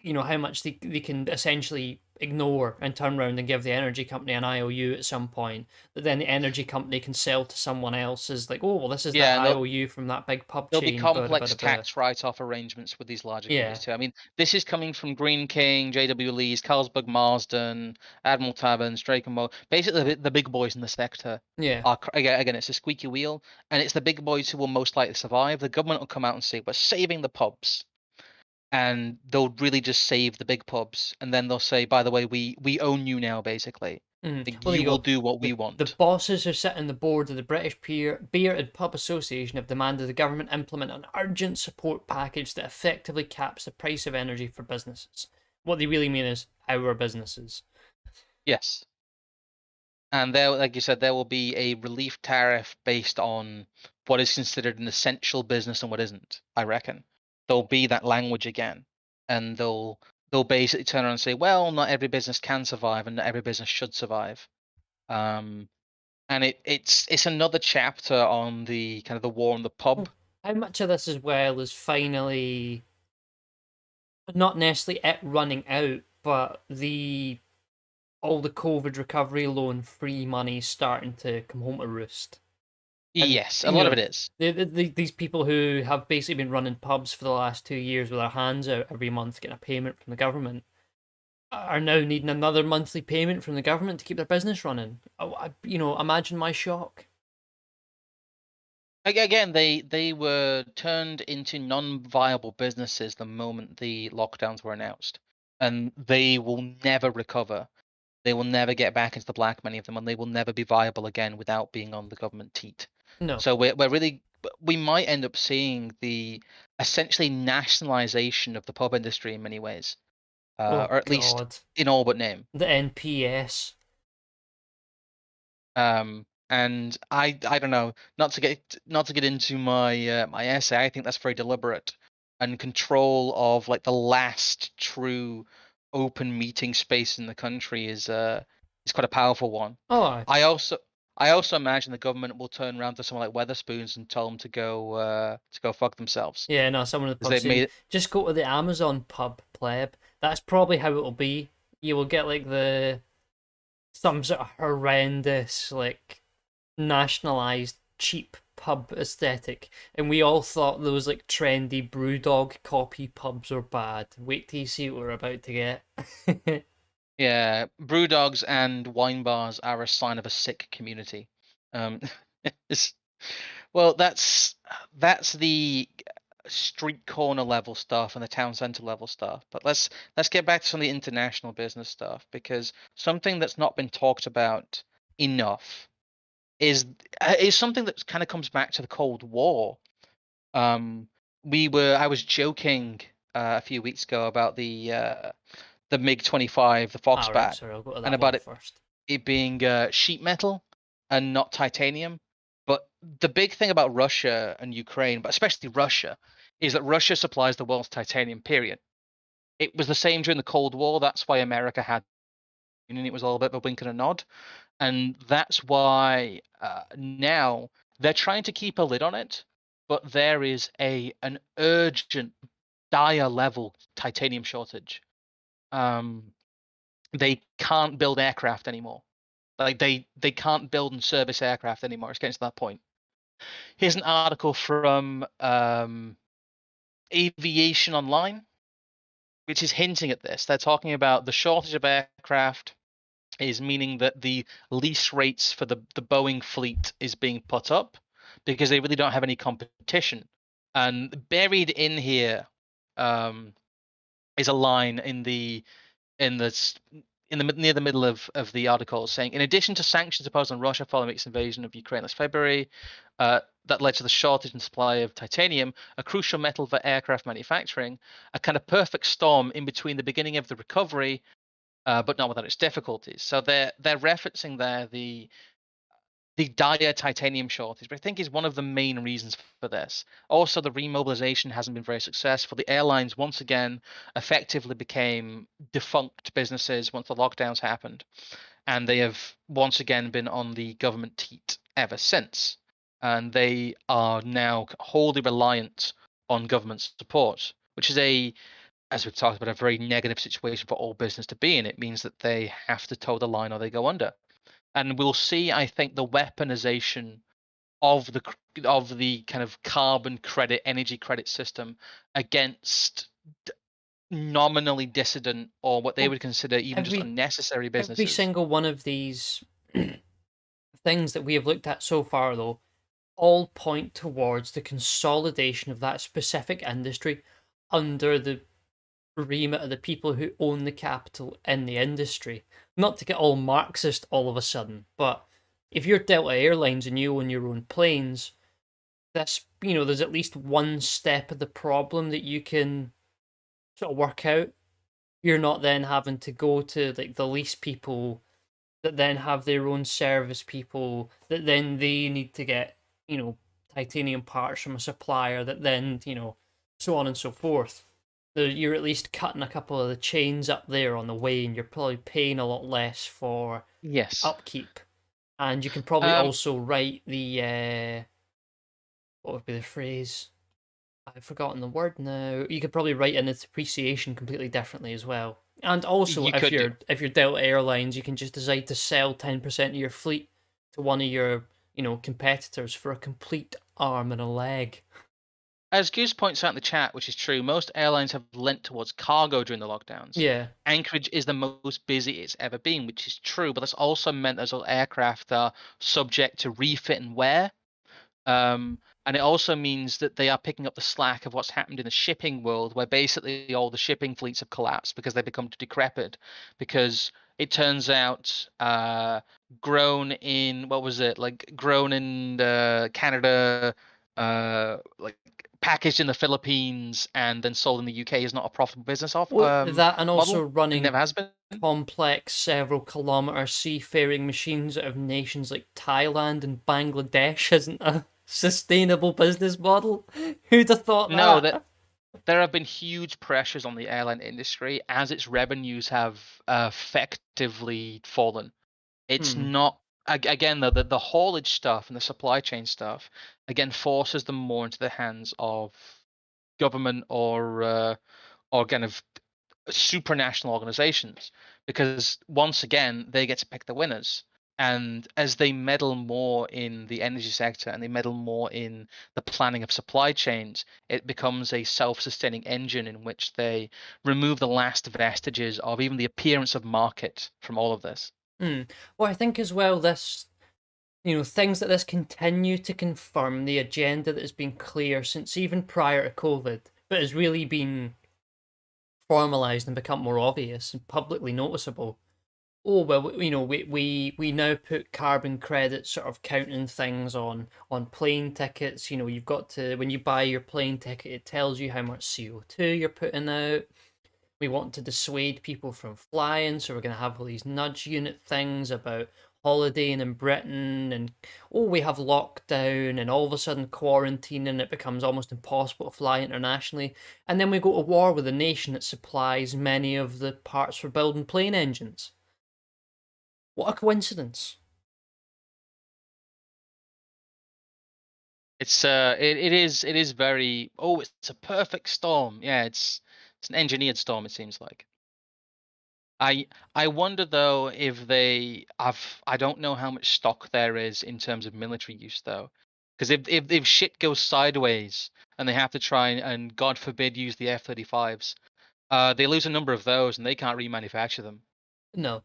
how much they can essentially ignore and turn around and give the energy company an IOU at some point that then the energy company can sell to someone else as like, oh well, this is that Yeah, and IOU from that big pub there'll be chain, bada complex bada bada. tax write-off arrangements with these larger companies Yeah. too. I mean, this is coming from Green King, JW Lee's, Carlsberg Marsden, Admiral Taverns, Drake and Mo. Basically, the big boys in the sector Yeah. are again, it's a squeaky wheel, and it's the big boys who will most likely survive. The government will come out and say, "We're saving the pubs," and they'll really just save the big pubs, and then they'll say, "By the way, we own you now, basically. Like, Well, there you you will go. do what we The want." bosses who sit on the board of the British Beer and Pub Association have demanded the government implement an urgent support package that effectively caps the price of energy for businesses. What they really mean is our businesses. Yes. And there, like you said, there will be a relief tariff based on what is considered an essential business and what isn't, I reckon. There'll be that language again. And they'll basically turn around and say, well, not every business can survive and not every business should survive. And and it's another chapter on the kind of the war on the pub. How much of this as well is finally not necessarily it running out, but the all the COVID recovery loan free money starting to come home to roost? And Yes, a lot of it is. these people who have basically been running pubs for the last 2 years with their hands out every month getting a payment from the government are now needing another monthly payment from the government to keep their business running. Imagine my shock. Again, they were turned into non-viable businesses the moment the lockdowns were announced, and they will never recover. They will never get back into the black, many of them, and they will never be viable again without being on the government teat. No. So we might end up seeing the essentially nationalization of the pub industry in many ways, Oh or at least God. in all but name. The NPS. And I don't know, not to get into my essay. I think that's very deliberate, and control of like the last true open meeting space in the country is quite a powerful one. Oh, I also I also imagine the government will turn around to someone like Weatherspoons and tell them to go fuck themselves yeah, no, someone in the because pub they've saying, made it. just go to the Amazon pub, pleb. That's probably how it will be. You will get like some sort of horrendous, like nationalized cheap pub aesthetic, and we all thought those like trendy Brewdog copy pubs were bad. Wait till you see what we're about to get. Yeah, brew dogs and wine bars are a sign of a sick community. Um, it's, well, that's the street corner level stuff and the town center level stuff. But let's get back to some of the international business stuff, because something that's not been talked about enough is is something that kind of comes back to the Cold War. Um, I was joking a few weeks ago about the MiG-25, the All right, Foxbat, sorry, I'll go to and that one about first. it being sheet metal and not titanium. But the big thing about Russia and Ukraine, but especially Russia, is that Russia supplies the world's titanium, period. It was the same during the Cold War. That's why America had, and it was all a bit of a wink and a nod. And that's why now they're trying to keep a lid on it, but there is an urgent, dire level titanium shortage. Um, they can't build aircraft anymore. Like they can't build and service aircraft anymore. It's getting to that point. Here's an article from Aviation Online, which is hinting at this. They're talking about the shortage of aircraft is meaning that the lease rates for the Boeing fleet is being put up because they really don't have any competition. And buried in here is a line in the near the middle of the article saying, in addition to sanctions imposed on Russia following its invasion of Ukraine last February, that led to the shortage in supply of titanium, a crucial metal for aircraft manufacturing, a kind of perfect storm in between the beginning of the recovery, but not without its difficulties. So they're referencing there the dire titanium shortage, which I think is one of the main reasons for this. Also, the remobilization hasn't been very successful. The airlines, once again, effectively became defunct businesses once the lockdowns happened, and they have once again been on the government teat ever since. And they are now wholly reliant on government support, which is as we've talked about, a very negative situation for all business to be in. It means that they have to toe the line or they go under. And we'll see, I think, the weaponization of the kind of carbon credit, energy credit system against nominally dissident or what they Well, would consider even just every unnecessary every businesses. single one of these things that we have looked at so far, though, all point towards the consolidation of that specific industry under the remit of the people who own the capital in the industry. Not to get all Marxist all of a sudden, but if you're Delta Airlines and you own your own planes, there's at least one step of the problem that you can sort of work out. You're not then having to go to like the lease people that then have their own service people that then they need to get, titanium parts from a supplier that then, so on and so forth. You're at least cutting a couple of the chains up there on the way, and you're probably paying a lot less for Yes. upkeep. And you can probably Um, also write the what would be the phrase? I've forgotten the word now. You could probably write in its depreciation completely differently as well. And also, you if could do. you're Delta Airlines, you can just decide to sell 10% of your fleet to one of your competitors for a complete arm and a leg. As Goose points out in the chat, which is true, most airlines have lent towards cargo during the lockdowns. Yeah. Anchorage is the most busy it's ever been, which is true, but that's also meant those aircraft are subject to refit and wear. And it also means that they are picking up the slack of what's happened in the shipping world, where basically all the shipping fleets have collapsed because they become too decrepit. Because it turns out, grown in what was it like? Grown in Canada, like packaged in the Philippines and then sold in the UK is not a profitable business off Well, that and also model, and running never has been. complex several kilometer seafaring machines out of nations like Thailand and Bangladesh isn't a sustainable business model. Who'd have thought No, that that? there have been huge pressures on the airline industry as its revenues have effectively fallen. It's Hmm. not again though the haulage stuff and the supply chain stuff again forces them more into the hands of government or kind of supranational organizations, because once again they get to pick the winners. And as they meddle more in the energy sector and they meddle more in the planning of supply chains, it becomes a self-sustaining engine in which they remove the last vestiges of even the appearance of market from all of this. Hmm. Well, I think as well this, things like this continue to confirm the agenda that has been clear since even prior to COVID, but has really been formalized and become more obvious and publicly noticeable. Oh well, we now put carbon credits, sort of counting things on plane tickets. You've got to, when you buy your plane ticket, it tells you how much CO2 you're putting out. We want to dissuade people from flying, so we're going to have all these nudge unit things about holidaying in Britain, and we have lockdown, and all of a sudden quarantine, and it becomes almost impossible to fly internationally. And then we go to war with a nation that supplies many of the parts for building plane engines. What a coincidence. It is very, oh, it's a perfect storm. Yeah, it's an engineered storm, it seems like. I wonder though if I don't know how much stock there is in terms of military use though. Because if shit goes sideways and they have to try and God forbid use the F-35s, they lose a number of those and they can't remanufacture them. No.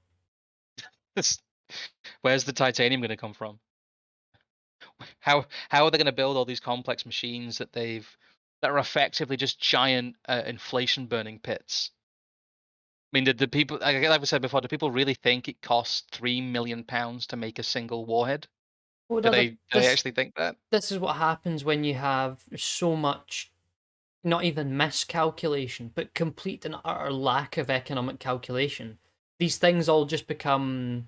Where's the titanium going to come from? How are they going to build all these complex machines that are effectively just giant inflation burning pits? I mean, did the people, like we said before, do people really think it costs £3 million to make a single warhead? Well, Do no, they actually think that? this is what happens when you have so much, not even miscalculation, but complete and utter lack of economic calculation. These things all just become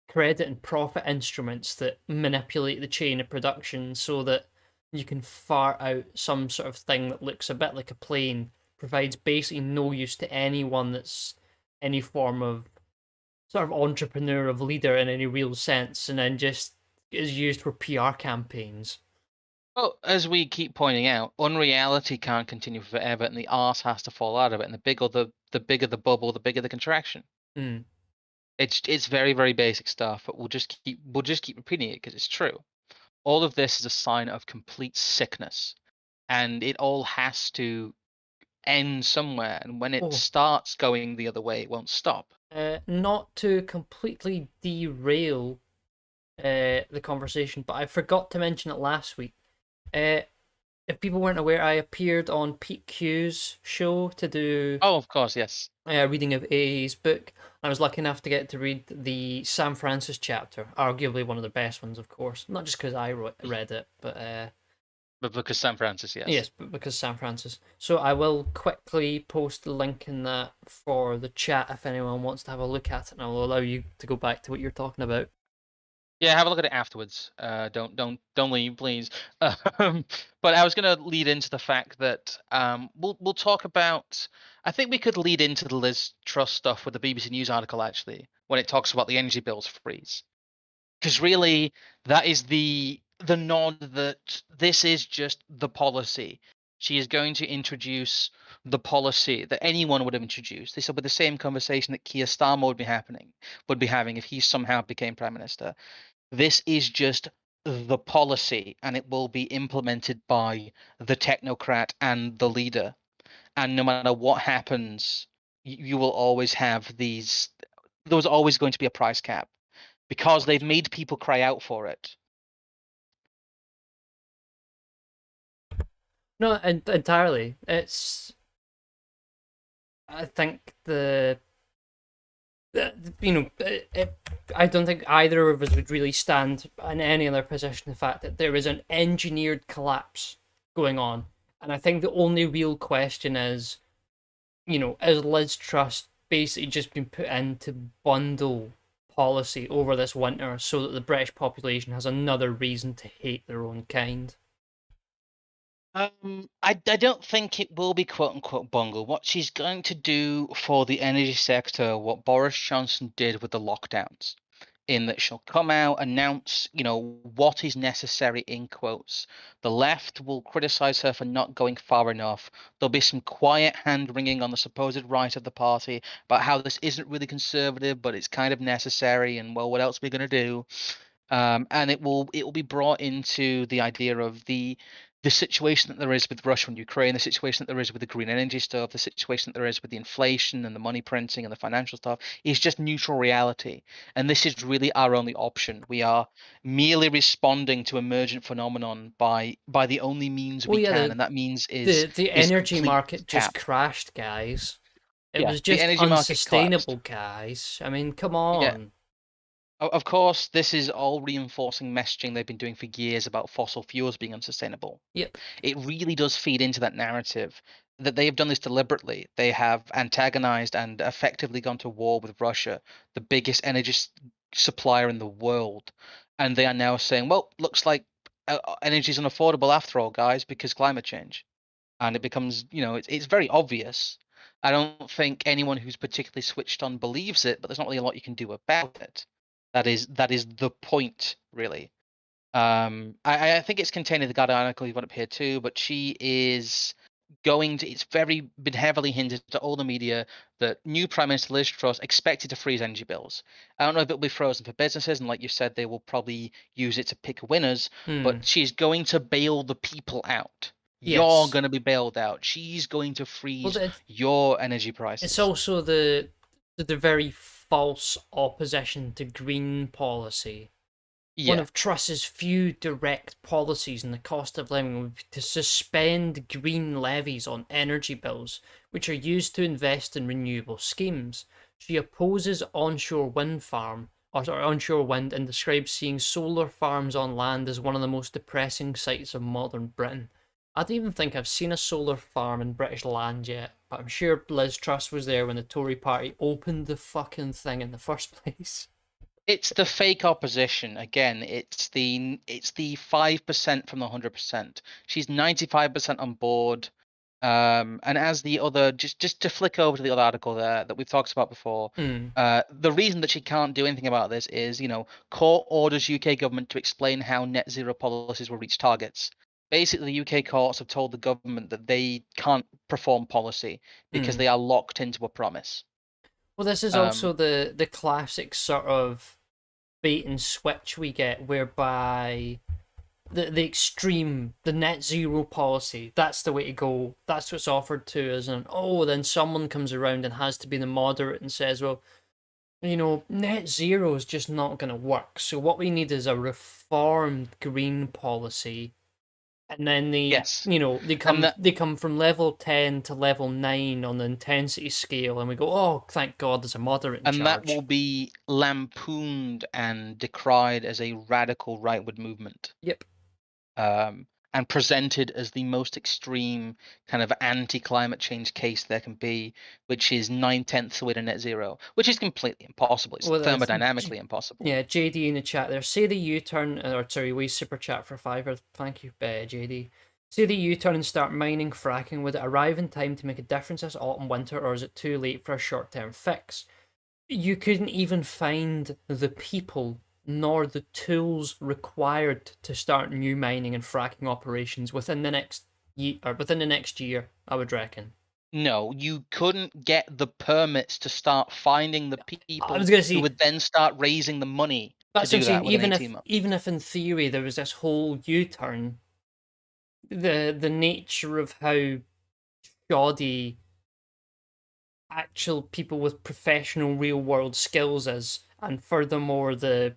credit and profit instruments that manipulate the chain of production so that you can fart out some sort of thing that looks a bit like a plane, provides basically no use to anyone that's any form of sort of entrepreneur of leader in any real sense, and then just is used for PR campaigns. Well, as we keep pointing out, unreality can't continue forever, and the arse has to fall out of it. And the bigger the bubble, the bigger the contraction. Mm. It's very very basic stuff, but we'll just keep repeating it because it's true. All of this is a sign of complete sickness, and it all has to end somewhere. And when it Oh, starts going the other way, it won't stop. not to completely derail the conversation, but I forgot to mention it last week. Uh, if people weren't aware, I appeared on Pete Q's show to do Oh, of course, yes. a reading of AA's book. I was lucky enough to get to read the Sam Francis chapter, arguably one of the best ones, of course. Not just because I read it, but But because San Francis, yes. yes, but because Sam Francis. So I will quickly post the link in that for the chat if anyone wants to have a look at it, and I will allow you to go back to what you're talking about. Yeah, have a look at it afterwards. Don't leave, please. But I was gonna lead into the fact that we'll talk about. I think we could lead into the Liz Truss stuff with the BBC News article actually, when it talks about the energy bills freeze. Because really, that is the nod that this is just the policy. She is going to introduce the policy that anyone would have introduced. This will be the same conversation that Keir Starmer would be having if he somehow became prime minister. This is just the policy, and it will be implemented by the technocrat and the leader. And no matter what happens, you will always have these. There's always going to be a price cap because they've made people cry out for it. No, entirely. It's I think I don't think either of us would really stand in any other position. The fact that there is an engineered collapse going on, and I think the only real question is, is Liz Truss basically just been put in to bundle policy over this winter so that the British population has another reason to hate their own kind? I don't think it will be quote unquote bungle. What she's going to do for the energy sector, what Boris Johnson did with the lockdowns, in that she'll come out, announce, what is necessary in quotes. The left will criticize her for not going far enough. There'll be some quiet hand wringing on the supposed right of the party about how this isn't really conservative, but it's kind of necessary, and well, what else are we going to do? And it will be brought into the idea of the situation that there is with Russia and Ukraine, the situation that there is with the green energy stuff, the situation that there is with the inflation and the money printing and the financial stuff is just neutral reality. And this is really our only option. We are merely responding to emergent phenomenon by the only means Well, we yeah, can, the and that means the, is the is energy complete market just cap. crashed, guys. It Yeah, was the just energy market unsustainable, collapsed. guys. I mean, come Yeah, on. of course, this is all reinforcing messaging they've been doing for years about fossil fuels being unsustainable. Yep. It really does feed into that narrative that they have done this deliberately. They have antagonized and effectively gone to war with Russia, the biggest energy supplier in the world. And they are now saying, well, looks like energy is unaffordable after all, guys, because climate change. And it becomes, it's very obvious. I don't think anyone who's particularly switched on believes it, but there's not really a lot you can do about it. That is the point, really. I think it's contained in the Guardian article you've got up here too, but she is going to. It's very been heavily hinted to all the media that new Prime Minister Liz Truss expected to freeze energy bills. I don't know if it'll be frozen for businesses, and like you said, they will probably use it to pick winners. Hmm. But she's going to bail the people out. You're Yes. going to be bailed out. She's going to Well, freeze your energy it's prices. also the very false opposition to green policy. One Yeah. of Truss's few direct policies in the cost of living would be to suspend green levies on energy bills, which are used to invest in renewable schemes. She opposes onshore wind farm or sorry, onshore wind and describes seeing solar farms on land as one of the most depressing sights of modern Britain. I don't even think I've seen a solar farm in British land yet, but I'm sure Liz Truss was there when the Tory party opened the fucking thing in the first place. It's the fake opposition again. It's the 5% from the 100%. She's 95% on board. And as the other, just to flick over to the other article there that we've talked about before, Hmm. the reason that she can't do anything about this is, court orders UK government to explain how net zero policies will reach targets. Basically, the UK courts have told the government that they can't perform policy because Hmm. they are locked into a promise. Well, this is also Um, the classic sort of bait and switch we get, whereby the extreme, the net zero policy, that's the way to go. That's what's offered to us, and then someone comes around and has to be the moderate and says, well, net zero is just not going to work. So what we need is a reformed green policy, and then they yes, you know they and come that they come from level 10 to level 9 on the intensity scale, and we go, oh, thank god there's a moderate in and that will charge. be lampooned and decried as a radical rightward movement, Yep. and presented as the most extreme kind of anti-climate change case there can be, which is 9/10 away to net zero, which is completely impossible. It's Well, thermodynamically impossible. yeah, JD in the chat there. Say the U-turn, or sorry, we super chat for fiver. Thank you, JD. Say the U-turn and start mining fracking. Would it arrive in time to make a difference this autumn, winter, or is it too late for a short-term fix? You couldn't even find the people nor the tools required to start new mining and fracking operations within the next year, I would reckon. No, you couldn't get the permits to start finding the I was people gonna who say would then start raising the money to that's what I'm do saying. that within 18 months. Even if in theory there was this whole U-turn, the nature of how shoddy actual people with professional real world skills is, and furthermore the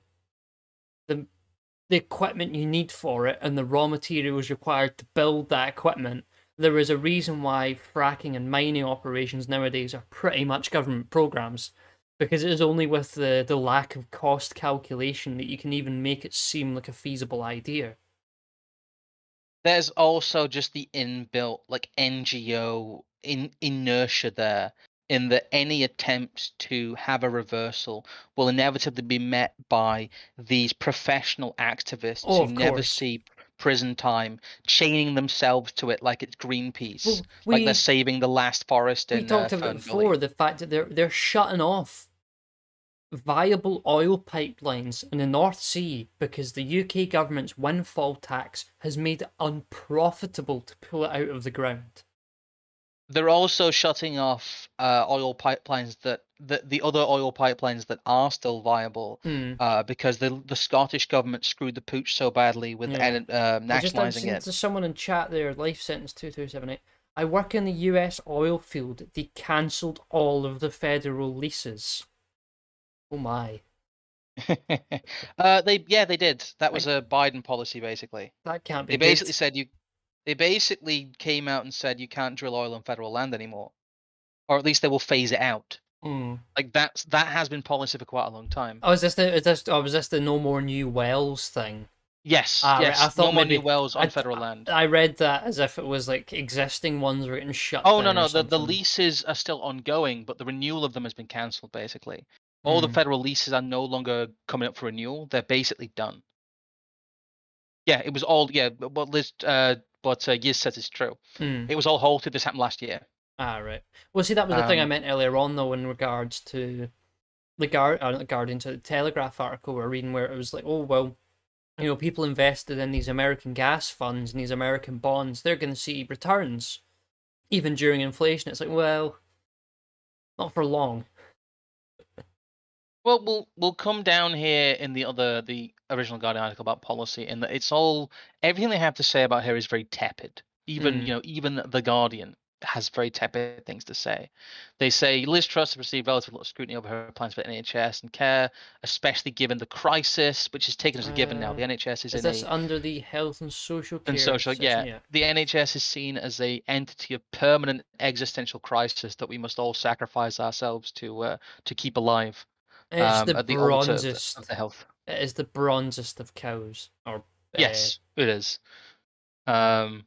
the equipment you need for it and the raw materials required to build that equipment, there is a reason why fracking and mining operations nowadays are pretty much government programs. Because it is only with the lack of cost calculation that you can even make it seem like a feasible idea. There's also just the inbuilt like NGO inertia there, in that any attempts to have a reversal will inevitably be met by these professional activists Oh, who of never course. see prison time, chaining themselves to it like it's Greenpeace, Well, like they're saving the last forest we in talked about it Fern before, Gully. the fact that they're shutting off viable oil pipelines in the North Sea because the UK government's windfall tax has made it unprofitable to pull it out of the ground. They're also shutting off oil pipelines the other oil pipelines that are still viable, Hmm. because the Scottish government screwed the pooch so badly with Yeah. I nationalising seen it. to someone in chat there, life sentence 2278. I work in the US oil field. They cancelled all of the federal leases. Oh my. They did. That was Like, a Biden policy basically. that can't be They good. basically said you. They basically came out and said you can't drill oil on federal land anymore, or at least they will phase it out. Hmm. Like that has been policy for quite a long time. Oh, was this the no more new wells thing? Yes, Ah, right. I yes. No thought more new maybe wells on federal land. I read that as if it was like existing ones were getting shut Oh no, down or no, the something. leases are still ongoing, but the renewal of them has been cancelled basically. All the Hmm. federal leases are no longer coming up for renewal. They're basically done. Yeah, it was all what Liz Yiz says is true. Hmm. It was all halted. This happened last year. Ah, right. Well, see, that was the thing I Um, meant earlier on, though, in regards to the Guardian, to the Telegraph article we're reading, where it was like, oh well, people invested in these American gas funds and these American bonds, they're going to see returns even during inflation. It's like, well, not for long. well, we'll come down here in the original Guardian article about policy, in that it's all everything they have to say about here is very tepid. Even Hmm. even the Guardian has very tepid things to say. They say Liz Truss has received relatively little scrutiny over her plans for NHS and care, especially given the crisis, which is taken as a given now. Uh, The NHS is is in this a under the health and social and care social, section? yeah. Yeah. The NHS is seen as a entity of permanent existential crisis that we must all sacrifice ourselves to keep alive, It's the at the altar of bronzest. the health. It is the bronzest of cows. Or Yes, it is. Um,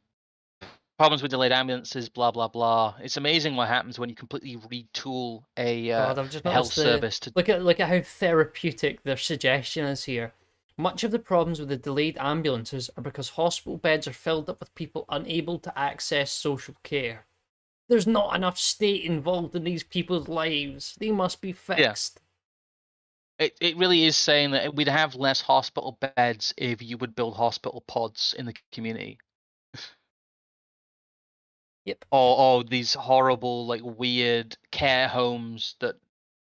Problems with delayed ambulances, blah blah blah. It's amazing what happens when you completely retool God, I've just a health noticed the service to. look at how therapeutic their suggestion is here. Much of the problems with the delayed ambulances are because hospital beds are filled up with people unable to access social care. There's not enough state involved in these people's lives. They must be Yeah, fixed. it really is saying that we'd have less hospital beds if you would build hospital pods in the community. Yep. Or these horrible, like weird care homes that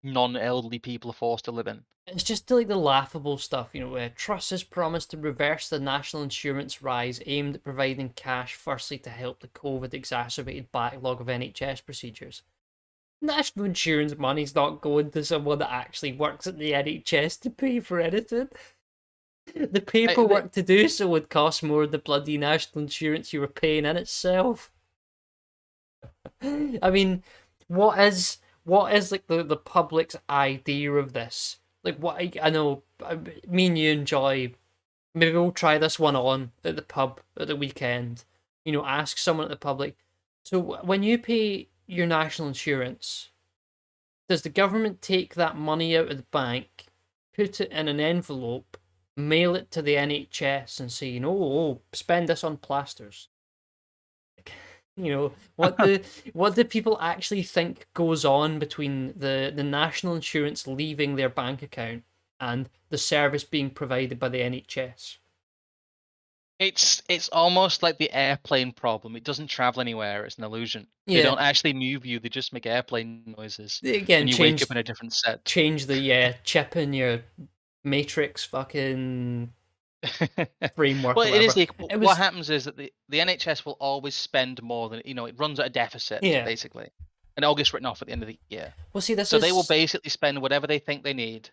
non-elderly people are forced to live in. It's just like the laughable stuff, Truss has promised to reverse the national insurance rise aimed at providing cash firstly to help the COVID exacerbated backlog of NHS procedures. National insurance money's not going to someone that actually works at the NHS to pay for anything. The I, paperwork to do so would cost more than the bloody national insurance you were paying in itself. I mean, what is like the public's idea of this? Like what I know, me and you enjoy. Maybe we'll try this one on at the pub at the weekend. Ask someone at the public. So when you pay your national insurance, does the government take that money out of the bank, put it in an envelope, mail it to the NHS, and say, spend this on plasters? What do people actually think goes on between the national insurance leaving their bank account and the service being provided by the NHS. It's almost like the airplane problem. It doesn't travel anywhere. It's an illusion. They Yeah, don't actually move you. They just make airplane noises, again, and you wake up in a different set. change the chip in your Matrix fucking framework Well, or it is whatever. the It what was happens is that the NHS will always spend more than it runs at a deficit yeah. basically, and it all gets written off at the end of the year. Well, see, this So they will is basically spend whatever they think they need,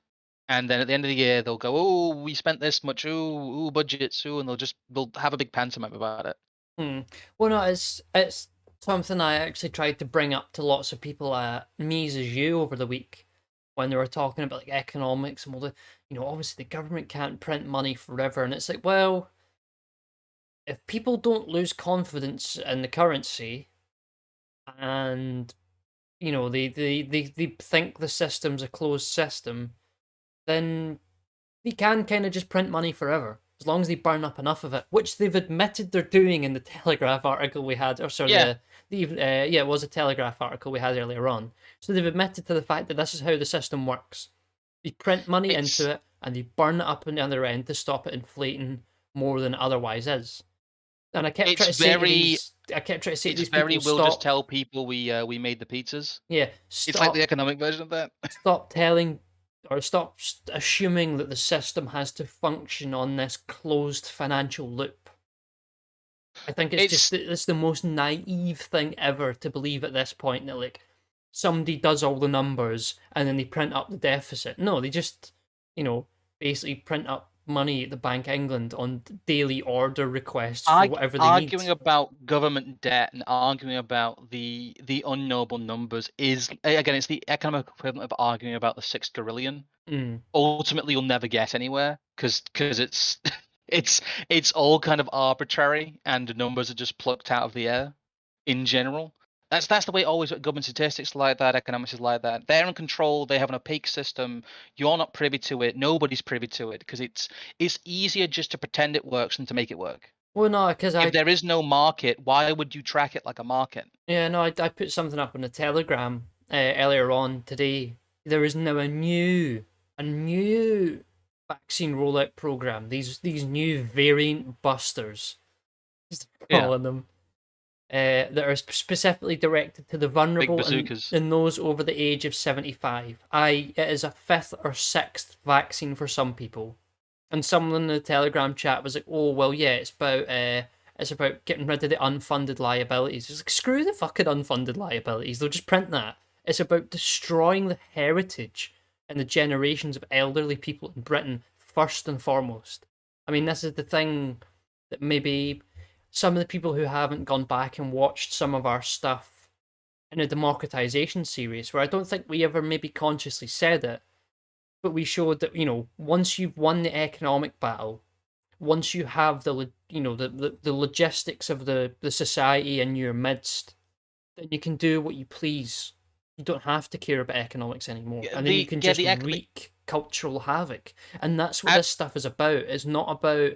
and then at the end of the year they'll go, "Oh, we spent this much. Ooh, budgets. Ooh," and they'll have a big pantomime about it. hmm. Well, no, it's something I actually tried to bring up to lots of people, me as you, over the week when they were talking about like economics and all the, obviously the government can't print money forever, and it's like, well, if people don't lose confidence in the currency and they think the system's a closed system, then they can kind of just print money forever as long as they burn up enough of it, which they've admitted they're doing in the Telegraph article we had, or sorry, Yeah, yeah, it was a Telegraph article we had earlier on. So they've admitted to the fact that this is how the system works. They print money into it's it and they burn it up on the other end to stop it inflating more than it otherwise is. And it's very I kept trying to say to it's these very. people, We'll just stop, tell people we made the pizzas. yeah, It's like the stop economic version of that. stop telling or stop assuming that the system has to function on this closed financial loop. I think It's it's the most naive thing ever to believe at this point that like somebody does all the numbers and then they print up the deficit. No, they just, you know, basically print up money at the Bank of England on daily order requests for whatever they need. arguing about government debt and arguing about the unknowable numbers is again it's the economic equivalent of arguing about the 6 trillion. Mm. Ultimately, you'll never get anywhere because it's it's it's all kind of arbitrary and the numbers are just plucked out of the air in general. That's the way always government statistics are like that, economics is like that. They're in control, they have an opaque system, you're not privy to it, nobody's privy to it, because it's easier just to pretend it works than to make it work. Well, no, because If there is no market, why would you track it like a market? yeah, no, I put something up on the Telegram earlier on today. There is now a new vaccine rollout program. These new variant busters, as they're Yeah, calling them, that are specifically directed to the big vulnerable bazookas. and those over the age of 75. It is a fifth or sixth vaccine for some people. And someone in the Telegram chat was like, "Oh well, yeah, it's about getting rid of the unfunded liabilities." It's like, screw the fucking unfunded liabilities. They'll just print that. It's about destroying the heritage and the generations of elderly people in Britain first and foremost. I mean, this is the thing that maybe some of the people who haven't gone back and watched some of our stuff in a democratization series, where I don't think we ever maybe consciously said it, but we showed that once you've won the economic battle, once you have the logistics of the society in your midst, then you can do what you please. You don't have to care about economics anymore, Yeah, and then you the can yeah just the wreak cultural havoc. And that's what I, this stuff is about. It's not about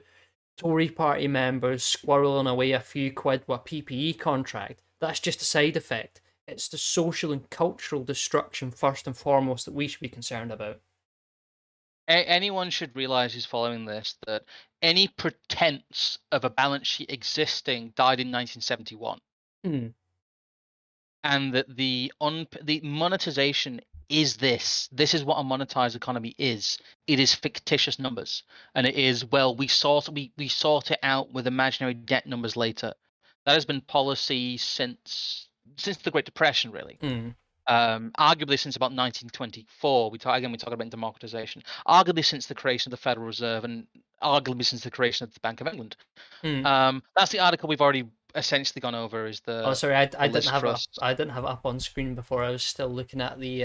Tory party members squirreling away a few quid with a PPE contract. That's just a side effect. It's the social and cultural destruction first and foremost that we should be concerned about. anyone should realize who's following this that any pretense of a balance sheet existing died in 1971, Hmm. and that the monetization is this is what a monetized economy is. It is fictitious numbers, and it is, well, we sort it out with imaginary debt numbers later. That has been policy since the Great Depression, really. Hmm. Arguably since about 1924. We talk about democratization. Arguably since the creation of the Federal Reserve, and arguably since the creation of the Bank of England. Hmm. That's the article we've already essentially gone over. Is Oh, the sorry, the Liz Truss. I didn't have it up on screen before. I was still looking at the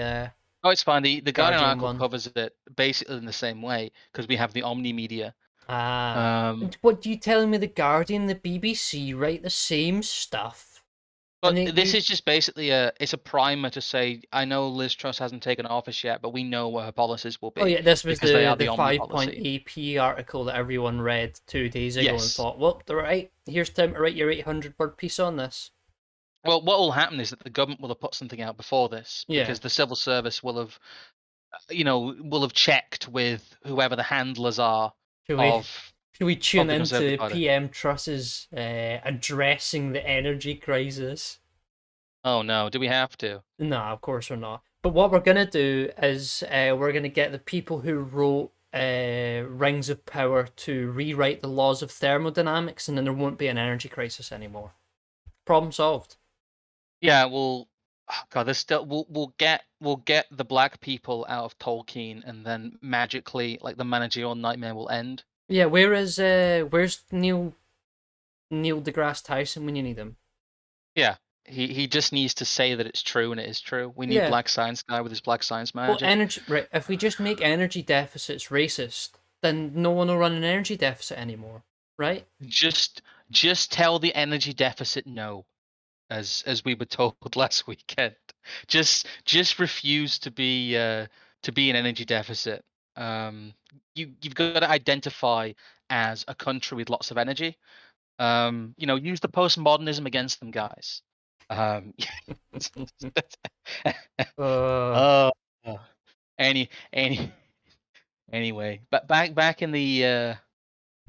Oh, it's fine. The Guardian Guardian article one. covers it basically in the same way because we have the Omni media. Ah, Um, and what you telling me? The Guardian, the BBC write the same stuff, and but this they is just basically it's a primer to say, I know Liz Truss hasn't taken office yet, but we know what her policies will oh be yeah, this was because they are the the Omni 5-point policy. AP article that everyone read 2 days ago and Yes. thought, well, they're right. Here's time to write your 800-word piece on this. Well, what will happen is that the government will have put something out before this Yeah. because the civil service will have will have checked with whoever the handlers are Should we of should we tune the Conservative into Party. PM Truss's addressing the energy crisis? Oh no, do we have to? No, of course we're not. But what we're gonna do is we're gonna get the people who wrote Rings of Power to rewrite the laws of thermodynamics, and then there won't be an energy crisis anymore. Problem solved. Yeah, God, there's still we'll get the black people out of Tolkien, and then magically, like, the managerial nightmare will end. Yeah, where's Neil deGrasse Tyson when you need him? Yeah, he just needs to say that it's true, and it is true. We need Yeah. Black Science Guy with his Black Science Well, magic. energy right. If we just make energy deficits racist, then no one will run an energy deficit anymore, right? Just tell the energy deficit no, as we were told last weekend. Just refuse to be an energy deficit. You've got to identify as a country with lots of energy. Use the postmodernism against them, guys. Um, Uh, oh, any anyway, but back in the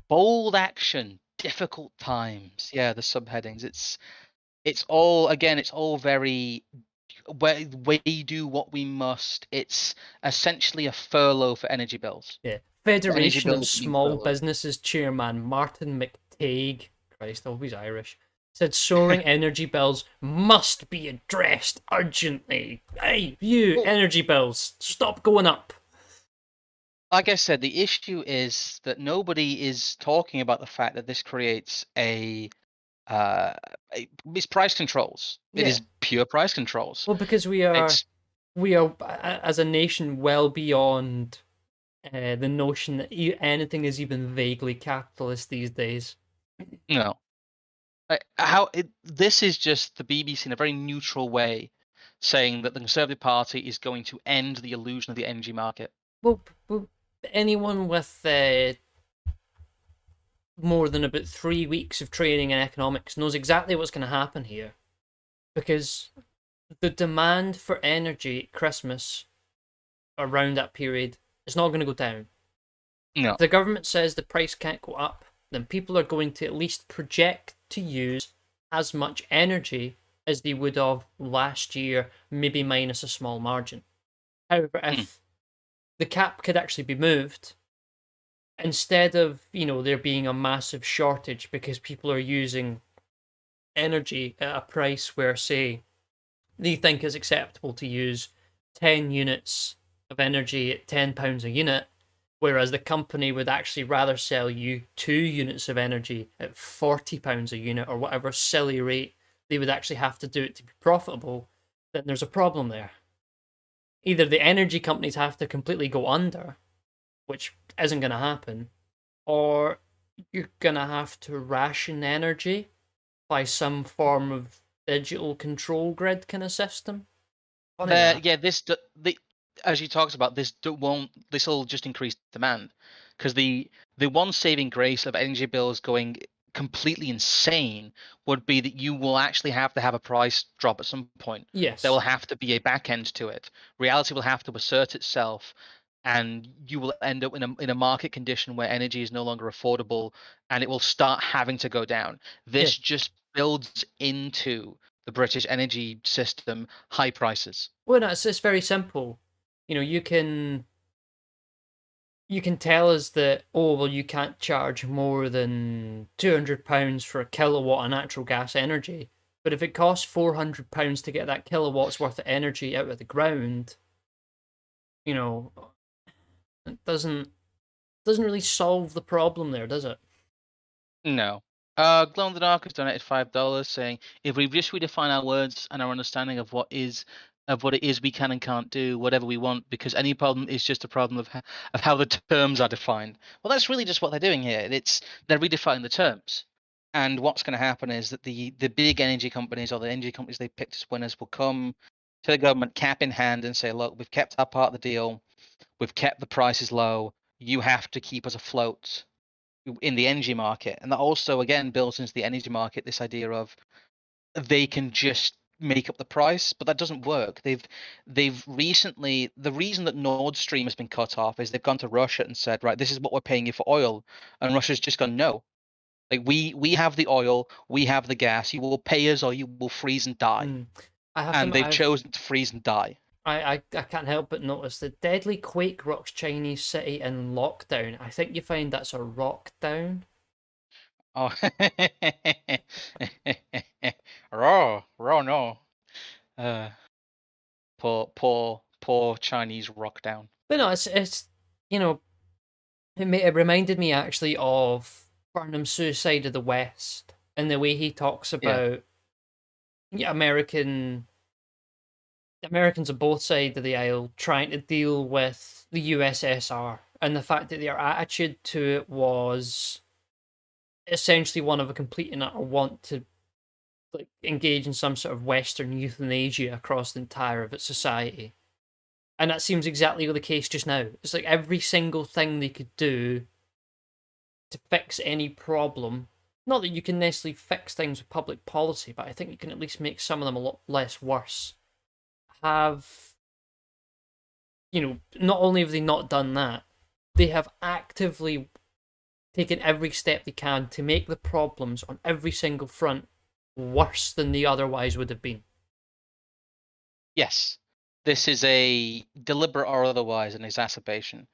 bold action, difficult times. Yeah, the subheadings. It's all very, we do what we must. It's essentially a furlough for energy bills. yeah. The energy Federation of bills are being Small furloughed. Businesses chairman Martin McTague, Christ, always Irish, said soaring energy bills must be addressed urgently. Hey, you Well, energy bills, stop going up. like I said, the issue is that nobody is talking about the fact that this creates uh, it's price controls. It Yeah. is pure price controls. Well, because we are It's we are as a nation well beyond the notion that anything is even vaguely capitalist these days. you know this is just the BBC in a very neutral way saying that the Conservative Party is going to end the illusion of the energy market. Well, anyone with more than about 3 weeks of training in economics knows exactly what's going to happen here, because the demand for energy at Christmas around that period is not going to go down. No. If the government says the price can't go up, then people are going to at least project to use as much energy as they would have last year, maybe minus a small margin. However, if the cap could actually be moved, instead of, there being a massive shortage because people are using energy at a price where, say, they think is acceptable to use 10 units of energy at £10 a unit, whereas the company would actually rather sell you 2 units of energy at £40 a unit, or whatever silly rate they would actually have to do it to be profitable, then there's a problem there. Either the energy companies have to completely go under, which isn't going to happen, or you're going to have to ration energy by some form of digital control grid kind of system. Funny that. Yeah, as you talked about, this will just increase demand, because the one saving grace of energy bills going completely insane would be that you will actually have to have a price drop at some point. There Yes. will have to be a back end to it. Reality will have to assert itself, and you will end up in a market condition where energy is no longer affordable, and it will start having to go down. Yeah. This just builds into the British energy system high prices. Well, no, it's very simple. You can tell us that, oh well, you can't charge more than £200 for a kilowatt of natural gas energy. But if it costs £400 to get that kilowatt's worth of energy out of the ground, you know, it doesn't really solve the problem there, does it? No. Glow in the Dark has donated $5, saying, if we just redefine our words and our understanding of what it is we can and can't do whatever we want, because any problem is just a problem of how the terms are defined. Well, that's really just what they're doing here. They're redefining the terms. And what's going to happen is that the big energy companies, or the energy companies they picked as winners, will come to the government cap in hand and say, look, we've kept our part of the deal. We've kept the prices low. You have to keep us afloat in the energy market. And that also again builds into the energy market this idea of they can just make up the price, but that doesn't work. They've recently, the reason that Nord Stream has been cut off is they've gone to Russia and said, right, this is what we're paying you for oil, and Russia's just gone, no. Like we have the oil, we have the gas. You will pay us, or you will freeze and die. I have to And admit, they've chosen to freeze and die. I can't help but notice the deadly quake rocks Chinese city in lockdown. I think you find that's a rock down. Oh, raw, no. Uh, poor Chinese rock down. But no, it's you know, it reminded me actually of Burnham's Suicide of the West and the way he talks Yeah. about Americans on both sides of the aisle trying to deal with the USSR and the fact that their attitude to it was essentially one of a complete and utter want to like engage in some sort of Western euthanasia across the entire of its society. And that seems exactly the case just now. It's like every single thing they could do to fix any problem. Not that you can necessarily fix things with public policy, but I think you can at least make some of them a lot less worse. Have, not only have they not done that, they have actively taken every step they can to make the problems on every single front worse than they otherwise would have been. Yes. This is a deliberate or otherwise an exacerbation.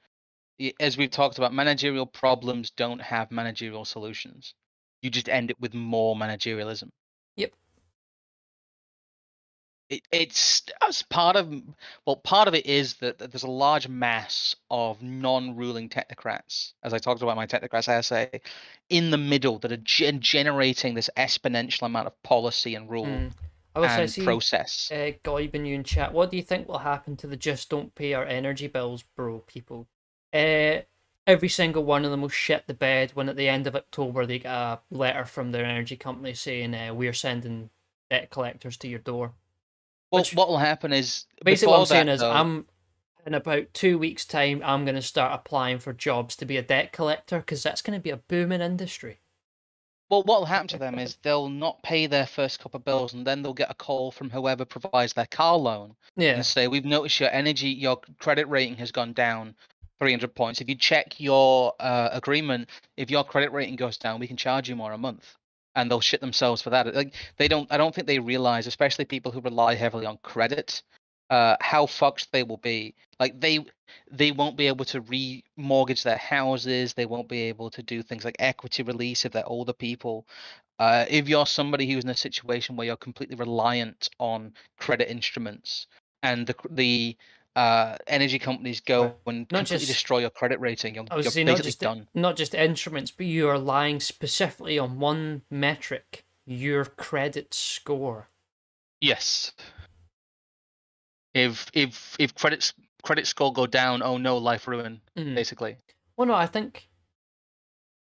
As we've talked about, managerial problems don't have managerial solutions. You just end it with more managerialism. Yep. It's part of it is that there's a large mass of non-ruling technocrats, as I talked about in my technocrats essay, in the middle that are generating this exponential amount of policy and rule I will and say, process. Goib and you in chat, what do you think will happen to the just don't pay our energy bills, bro, people? Every single one of them will shit the bed when at the end of October they get a letter from their energy company saying, we're sending debt collectors to your door. Well, what will happen is basically what I'm saying is in about 2 weeks' time, I'm going to start applying for jobs to be a debt collector because that's going to be a booming industry. Well, what will happen to them is they'll not pay their first couple of bills, and then they'll get a call from whoever provides their car loan and say, "We've noticed your credit rating has gone down 300 points. If you check your agreement, if your credit rating goes down, we can charge you more a month." And they'll shit themselves for that. Like I don't think they realize, especially people who rely heavily on credit, how fucked they will be. Like they won't be able to remortgage their houses. They won't be able to do things like equity release if they're older people. If you're somebody who's in a situation where you're completely reliant on credit instruments, and the energy companies go and completely destroy your credit rating, you're basically done. Not just instruments, but you are relying specifically on one metric: your credit score. Yes. If credit score go down, oh no, life ruin, basically. Well, no, I think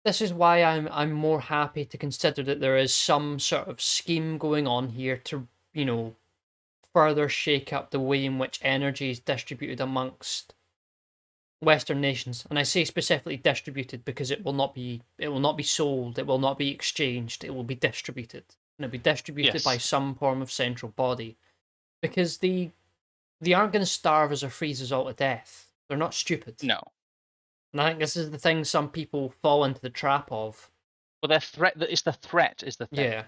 this is why I'm more happy to consider that there is some sort of scheme going on here to, further shake up the way in which energy is distributed amongst Western nations. And I say specifically distributed because it will not be sold, it will not be exchanged, it will be distributed. And it'll be distributed by some form of central body. Because they aren't going to starve us or freeze us all to death. They're not stupid. No. And I think this is the thing some people fall into the trap of. Well, it's the threat is the thing. Yeah.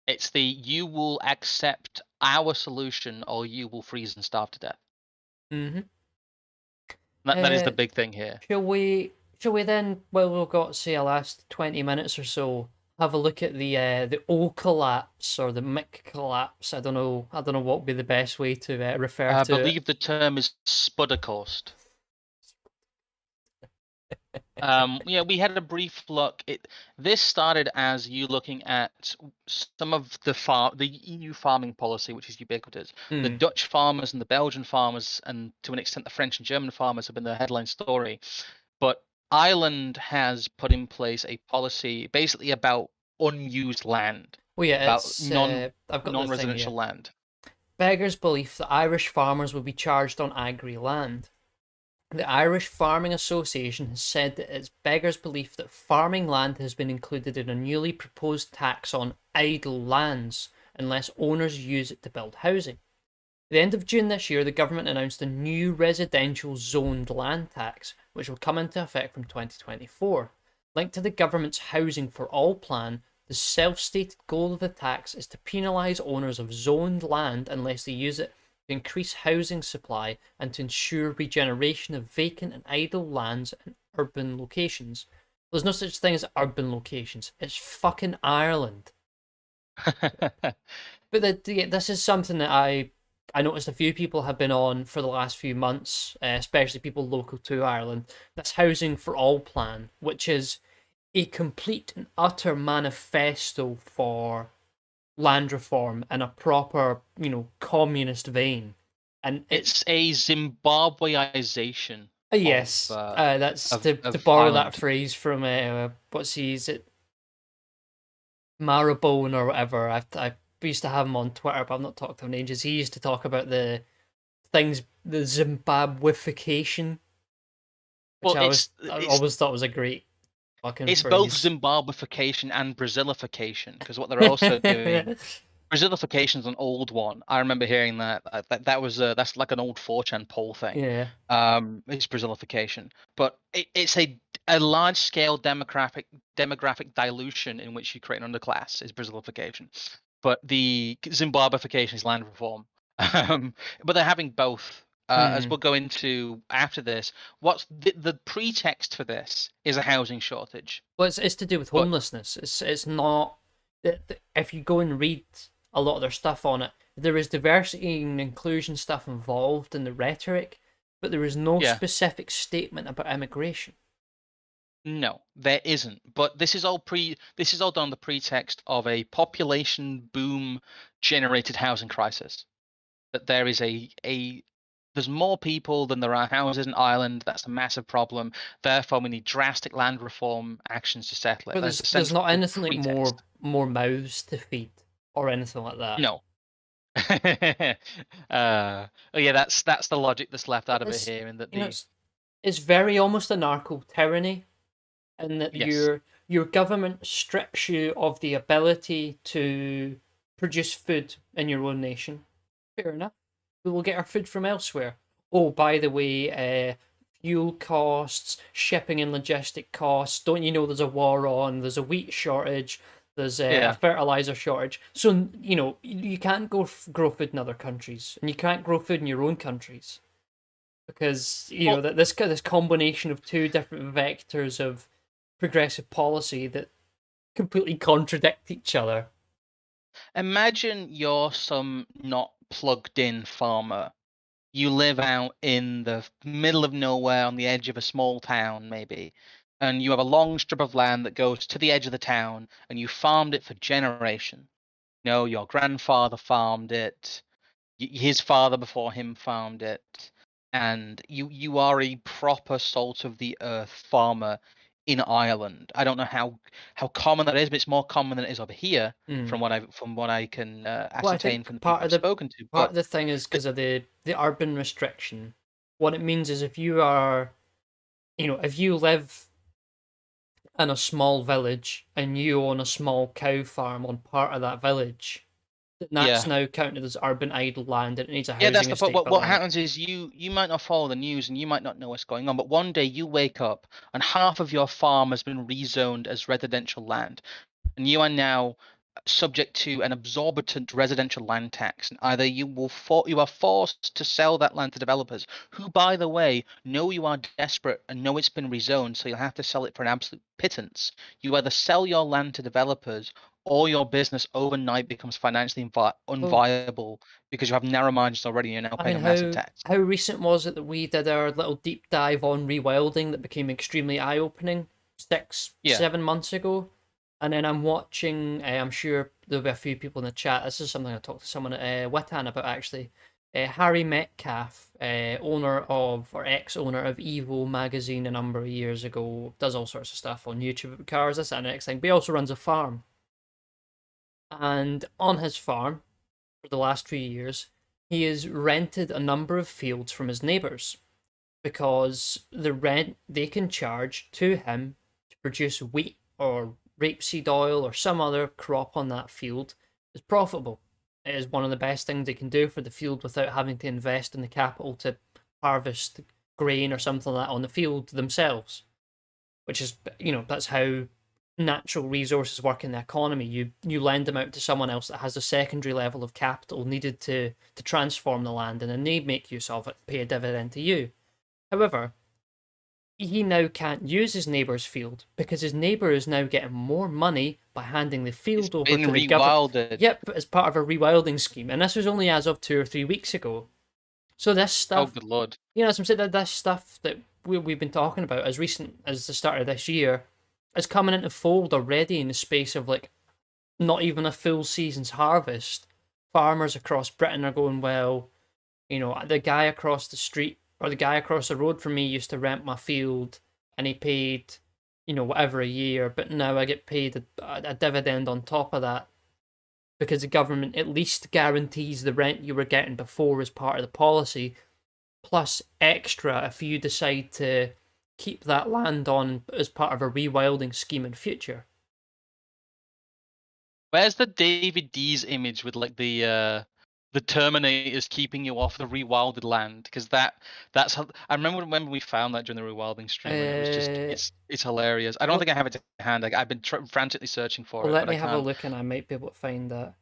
It's you will accept our solution or you will freeze and starve to death. Mm-hmm. That is the big thing here. Shall we then, well, we've got, say, a last 20 minutes or so, have a look at the O collapse or the Mick collapse. I don't know what would be the best way to refer to it. I believe the term is Spuddercost. We had a brief look. This started as you looking at some of the EU farming policy, which is ubiquitous. The Dutch farmers and the Belgian farmers, and to an extent the French and German farmers, have been the headline story. But Ireland has put in place a policy basically about unused land. Well, yeah, about non-residential land. Beggars belief that Irish farmers will be charged on agri land. The Irish Farming Association has said that it's beggars' belief that farming land has been included in a newly proposed tax on idle lands, unless owners use it to build housing. At the end of June this year, the government announced a new residential zoned land tax, which will come into effect from 2024. Linked to the government's Housing for All plan, the self-stated goal of the tax is to penalise owners of zoned land unless they use it to increase housing supply and to ensure regeneration of vacant and idle lands in urban locations. There's no such thing as urban locations. It's fucking Ireland. But this is something that I noticed a few people have been on for the last few months, especially people local to Ireland. That's Housing for All plan, which is a complete and utter manifesto for land reform in a proper, communist vein. And It's a Zimbabweization yes, that's to borrow that Ireland. phrase from is it Marabone or whatever. I used to have him on Twitter, but I've not talked to him in ages. He used to talk about the Zimbabwification, which Well, I always thought was a great fucking it's both phrase. Zimbabwification and Brazilification, because what they're also doing, Brazilification is an old one. I remember hearing that. That was that's like an old 4chan poll thing. Yeah. It's Brazilification, but it's a large scale demographic dilution in which you create an underclass is Brazilification, but the Zimbabwification is land reform. But they're having both. As we'll go into after this, what's the pretext for this is a housing shortage. Well, it's to do with But homelessness. It's not. If you go and read a lot of their stuff on it, there is diversity and inclusion stuff involved in the rhetoric, but there is no yeah, specific statement about immigration. no, there isn't. But this is all done on the pretext of a population boom generated housing crisis. That there is there's more people than there are houses in Ireland. That's a massive problem. Therefore, we need drastic land reform actions to settle it. But That's there's essentially not the anything like pretext. more mouths to feed or anything like that. No. Oh yeah, that's the logic that's left out of it It's here, and that it's very almost a narco tyranny, in that yes, your government strips you of the ability to produce food in your own nation. Fair enough. We will get our food from elsewhere. Oh, by the way, fuel costs, shipping and logistic costs. Don't you know there's a war on? There's a wheat shortage. There's a yeah. fertilizer shortage. So you can't grow food in other countries, and you can't grow food in your own countries because Well, that this combination of two different vectors of progressive policy that completely contradict each other. imagine you're some not plugged in farmer. You live out in the middle of nowhere on the edge of a small town, maybe, and you have a long strip of land that goes to the edge of the town, and you farmed it for generations. Your grandfather farmed it, his father before him farmed it, and you are a proper salt of the earth farmer in Ireland. I don't know how common that is, but it's more common than it is over here, Mm. from what I can Well, I ascertain think from the people I've spoken to. part of the thing is because of the urban restriction. What it means is if you are, if you live in a small village and you own a small cow farm on part of that village, then that's Yeah. now counted as urban idle land and it needs a Yeah, that's housing the point. estate What built what on it. happens is you might not follow the news and you might not know what's going on, but one day you wake up and half of your farm has been rezoned as residential land, and you are now subject to an exorbitant residential land tax. And either you are forced to sell that land to developers, who, by the way, know you are desperate and know it's been rezoned, so you'll have to sell it for an absolute pittance. You either sell your land to developers, or your business overnight becomes financially Well, unviable because you have narrow margins already and you're now I paying mean, a massive tax. how recent was it that we did our little deep dive on rewilding that became extremely eye opening? Six, Yeah. 7 months ago, and then I'm watching. I'm sure there'll be a few people in the chat. This is something I talked to someone at Witan about actually. Harry Metcalf, owner of or ex-owner of Evo magazine a number of years ago, does all sorts of stuff on YouTube about cars, this and the next thing. But he also runs a farm, and on his farm for the last few years, he has rented a number of fields from his neighbours because the rent they can charge to him to produce wheat or rapeseed oil or some other crop on that field is profitable. it is one of the best things they can do for the field without having to invest in the capital to harvest grain or something like that on the field themselves. Which is, that's how natural resources work in the economy. You lend them out to someone else that has a secondary level of capital needed to transform the land, and then they make use of it, pay a dividend to you. However, he now can't use his neighbour's field because his neighbour is now getting more money by handing the It's field over been to the government. rewilded. Yep, as part of a rewilding scheme, and this was only as of 2 or 3 weeks ago. So this Oh, stuff, good lord. as I'm saying, that this stuff that we've been talking about as recent as the start of this year is coming into fold already in the space of like not even a full season's harvest. Farmers across Britain are going, well, the guy across the street or the guy across the road from me used to rent my field and he paid, whatever a year, but now I get paid a dividend on top of that because the government at least guarantees the rent you were getting before as part of the policy, plus extra if you decide to keep that land on as part of a rewilding scheme in future. Where's the David D's image with like the Terminators keeping you off the rewilded land? Because that's how I remember when we found that during the rewilding stream, and it was just Uh, it's hilarious. I don't well, think I have it to hand. Like, I've been frantically searching for well, it, let but me I have a can't. look and I might be able to find that.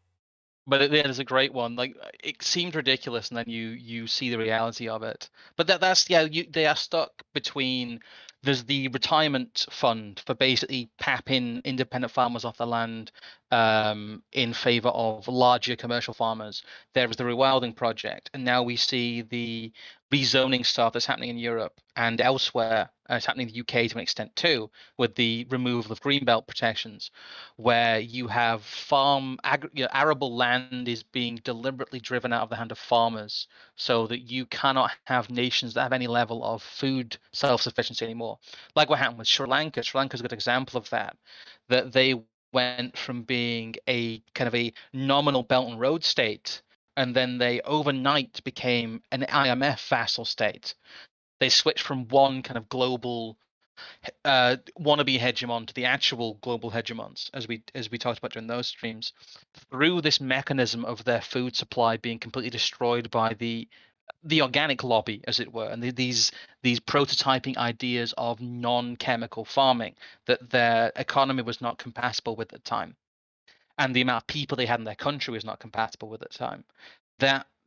But it is a great one. Like, it seemed ridiculous, and then you see the reality of it. But that's yeah. They are stuck between. There's the retirement fund for basically papping independent farmers off the land, in favor of larger commercial farmers. There was the rewilding project, and now we see the rezoning stuff that's happening in Europe and elsewhere. It's happening in the UK to an extent too, with the removal of greenbelt protections, where you have arable land is being deliberately driven out of the hand of farmers, so that you cannot have nations that have any level of food self-sufficiency anymore. Like what happened with Sri Lanka. Sri Lanka is a good example of that. That they went from being a kind of a nominal Belt and Road state, and then they overnight became an IMF vassal state. They switched from one kind of global wannabe hegemon to the actual global hegemons, as we talked about during those streams, through this mechanism of their food supply being completely destroyed by the organic lobby, as it were, and these prototyping ideas of non-chemical farming that their economy was not compatible with at the time, and the amount of people they had in their country was not compatible with at the time.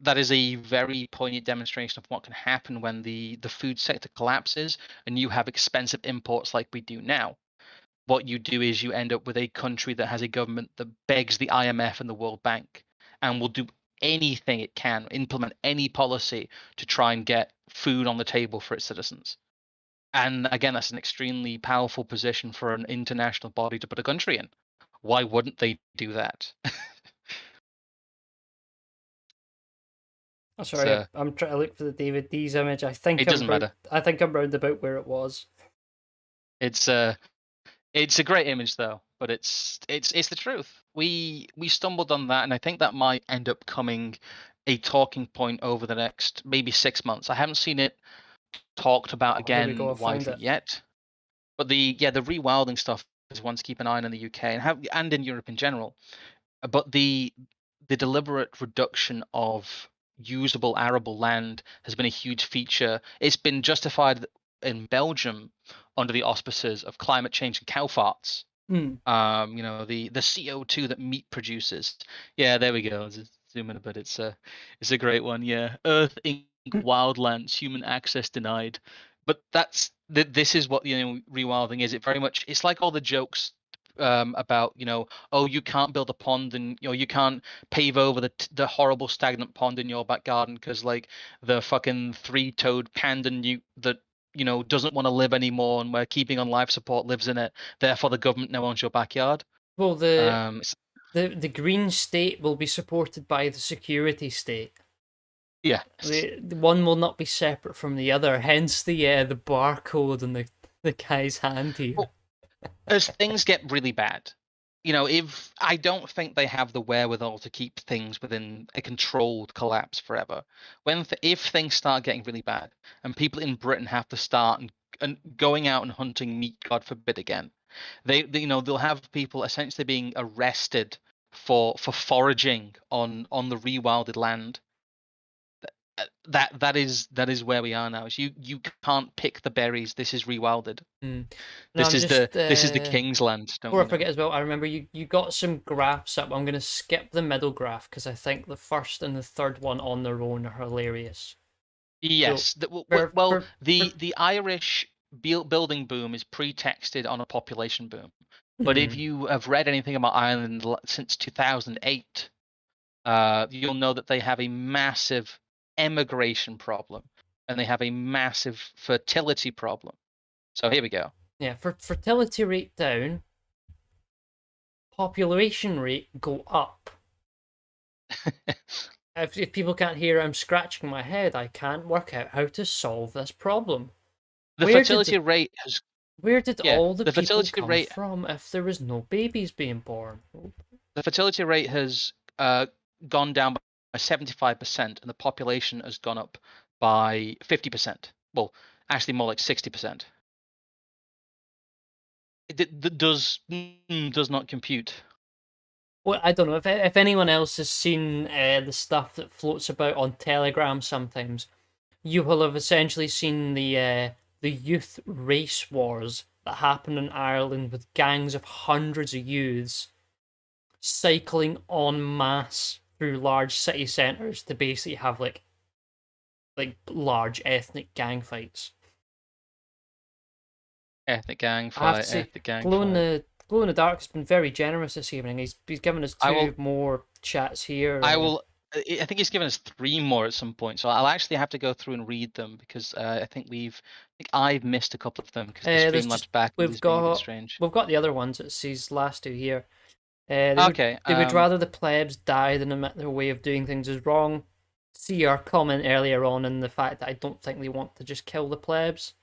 That is a very poignant demonstration of what can happen when the food sector collapses and you have expensive imports like we do now. What you do is you end up with a country that has a government that begs the IMF and the World Bank and will do anything it can, implement any policy to try and get food on the table for its citizens. And again, that's an extremely powerful position for an international body to put a country in. Why wouldn't they do that? Oh, It's sorry, I'm trying to look for the David D's image. I think it doesn't matter. I think I'm round about where it was. It's a great image though, but it's the truth. We stumbled on that, and I think that might end up coming a talking point over the next maybe 6 months. I haven't seen it talked about Oh, here we go. I again found widely it. yet, but the rewilding stuff is one to keep an eye on in the UK and in Europe in general. But the deliberate reduction of usable arable land has been a huge feature. It's been justified in Belgium under the auspices of climate change and cow farts. Hmm. The CO2 that meat produces. Yeah, there we go. Let's just zoom in a bit. It's a great one. Yeah, Earth Inc. Wildlands, human access denied. But this is what rewilding is. It very much it's like all the jokes about oh, you can't build a pond, and you can't pave over the horrible stagnant pond in your back garden because like the fucking three-toed panda newt that doesn't want to live anymore and we're keeping on life support lives in it, therefore the government now owns your backyard. Well, um the green state will be supported by the security state. yes. The one will not be separate from the other. Hence the barcode on the guy's hand here. Well, as things get really bad, if I don't think they have the wherewithal to keep things within a controlled collapse forever. If things start getting really bad and people in Britain have to start and going out and hunting meat, God forbid again, they'll have people essentially being arrested for foraging on the rewilded land. That is where we are now. Is you can't pick the berries. This is rewilded. No, This I'm is just the king's land. Don't before you I forget know? as well. I remember you got some graphs up. I'm gonna skip the middle graph because I think the first and the third one on their own are hilarious. So Yes. for Well, for, for the Irish building boom is pretexted on a population boom. But if you have read anything about Ireland since 2008, you'll know that they have a massive emigration problem and they have a massive fertility problem. So here we go. yeah, for fertility rate down, population rate go up. If people can't hear, I'm scratching my head. I can't work out how to solve this problem. The Where did fertility rate has where did yeah, all the the people fertility come rate from if there was no babies being born? the fertility rate has gone down by 75% and the population has gone up by 50%. Well, actually more like 60%. It does not compute. Well, I don't know if anyone else has seen the stuff that floats about on Telegram. Sometimes you will have essentially seen the youth race wars that happen in Ireland with gangs of hundreds of youths cycling en masse through large city centres to basically have like large ethnic gang fights. Ethnic gang I have to fight, say, ethnic gang fight. Glow in the Dark has been very generous this evening. He's given us I two will more chats here. I will. I think he's given us three more at some point, so I'll actually have to go through and read them because I think I've missed a couple of them because the There's Streamlabs just backing we've is being a bit got strange. we've got the other ones. It's these last two here. Okay. They would rather the plebs die than admit their way of doing things is wrong. See our comment earlier on in the fact that I don't think they want to just kill the plebs.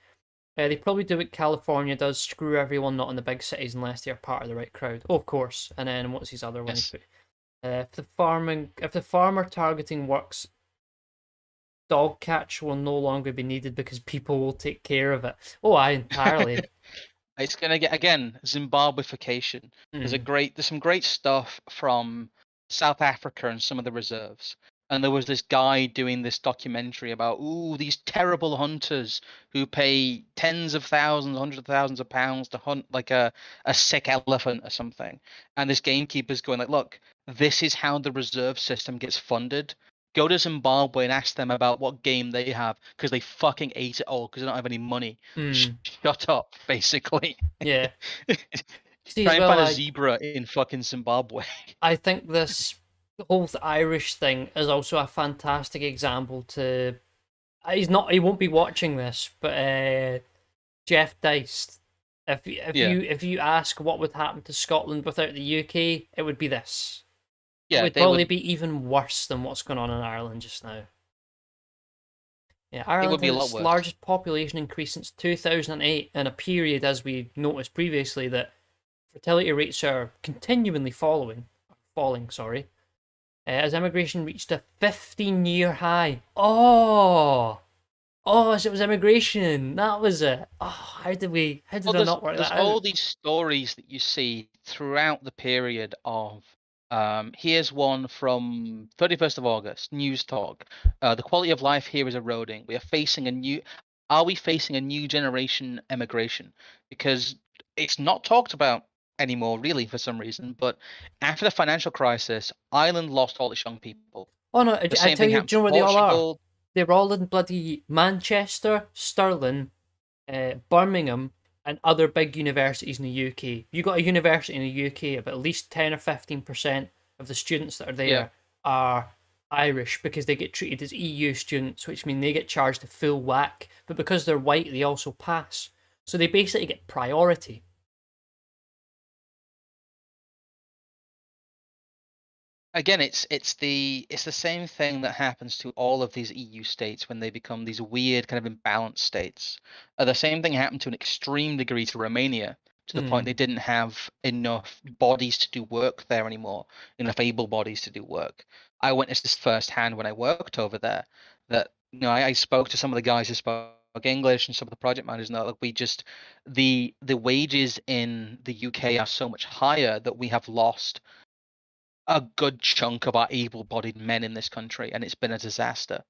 They probably do what California does: screw everyone not in the big cities unless they are part of the right crowd. Oh, of course. And then what's his other one? Yes. If the farmer targeting works, dog catch will no longer be needed because people will take care of it. Oh, I entirely. It's gonna get again Zimbabwefication. Mm. There's some great stuff from South Africa and some of the reserves. And there was this guy doing this documentary about these terrible hunters who pay tens of thousands, hundreds of thousands of pounds to hunt like a sick elephant or something. And this gamekeeper's going like, look, this is how the reserve system gets funded. Go to Zimbabwe and ask them about what game they have because they fucking ate it all because they don't have any money. Mm. Shut up, basically. Yeah. See Try as and well, find a like zebra in fucking Zimbabwe. I think this whole Irish thing is also a fantastic example to. He won't be watching this, but Jeff Deist. Yeah, If you ask what would happen to Scotland without the UK, it would be this. It yeah, would they probably would. be even worse than what's going on in Ireland just now. Yeah, It Ireland would be has a lot its worse. largest population increase since 2008 in a period, as we noticed previously, that fertility rates are continually falling, sorry, as immigration reached a 15-year high. Oh, so it was immigration. That was it. Oh, how Well, did I not work there's that all out? these stories that you see throughout the period of. Here's one from 31st of August, News Talk. The quality of life here is eroding. We are facing a new. Are we facing a new generation emigration? Because it's not talked about anymore, really, for some reason. But after the financial crisis, Ireland lost all its young people. Oh no, The I same tell thing you, happened do you to know where they all are? Portugal. They're all in bloody Manchester, Stirling, Birmingham, and other big universities in the UK. You got a university in the UK, but at least 10 or 15% of the students that are Yeah. there are Irish because they get treated as EU students, which mean they get charged a full whack. But because they're white, they also pass. So they basically get priority. Again, it's the same thing that happens to all of these EU states when they become these weird kind of imbalanced states. The same thing happened to an extreme degree to Romania, to the point Hmm. they didn't have enough bodies to do work there anymore, enough able bodies to do work. I witnessed this firsthand when I worked over there. That I spoke to some of the guys who spoke English and some of the project managers, and like we just the wages in the UK are so much higher that we have lost a good chunk of our able-bodied men in this country, and it's been a disaster.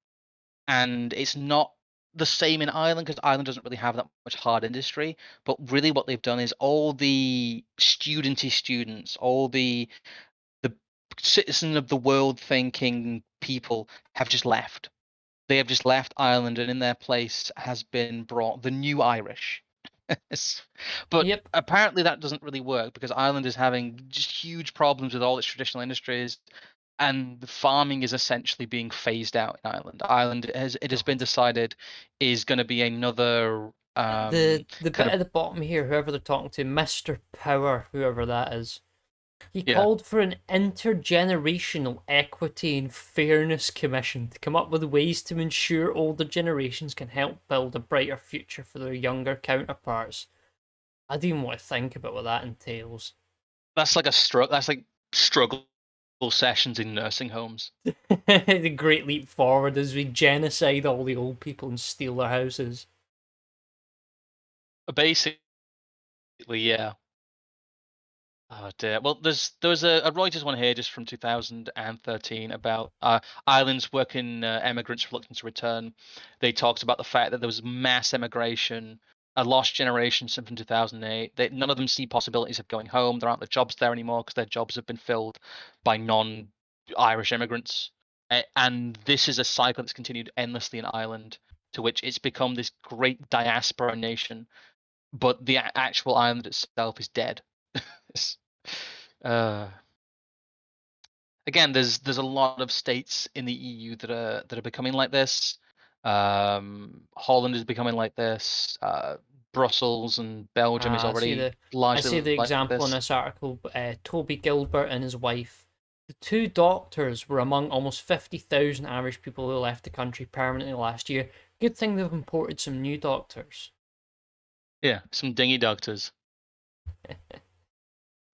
And it's not the same in Ireland because Ireland doesn't really have that much hard industry. But really, what they've done is all the studenty students, all the citizen of the world thinking people have just left. They have just left Ireland, and in their place has been brought the new Irish. But Yep. apparently that doesn't really work because Ireland is having just huge problems with all its traditional industries, and the farming is essentially being phased out in Ireland. Ireland has been God. decided is going to be another The kind bit of at the bottom here, whoever they're talking to, Mr. Power, whoever that is. He yeah. called for an intergenerational equity and fairness commission to come up with ways to ensure older generations can help build a brighter future for their younger counterparts. I don't even want to think about what that entails. That's like a struggle. That's like struggle sessions in nursing homes. The great leap forward as we genocide all the old people and steal their houses. Basically, yeah. Oh dear. Well, there was a Reuters one here just from 2013 about Ireland's working immigrants reluctant to return. They talked about the fact that there was mass emigration, a lost generation since from 2008. None of them see possibilities of going home. There aren't the jobs there anymore because their jobs have been filled by non-Irish immigrants. And this is a cycle that's continued endlessly in Ireland, to which it's become this great diaspora nation, but the actual island itself is dead. Uh, Again, there's a lot of states in the EU that are becoming like this. Holland is becoming like this. Brussels and Belgium is I see already the largely like example in this. this article. Toby Gilbert and his wife, the two doctors, were among almost 50,000 Irish people who left the country permanently last year. Good thing they've imported some new doctors. Yeah, some dingy doctors.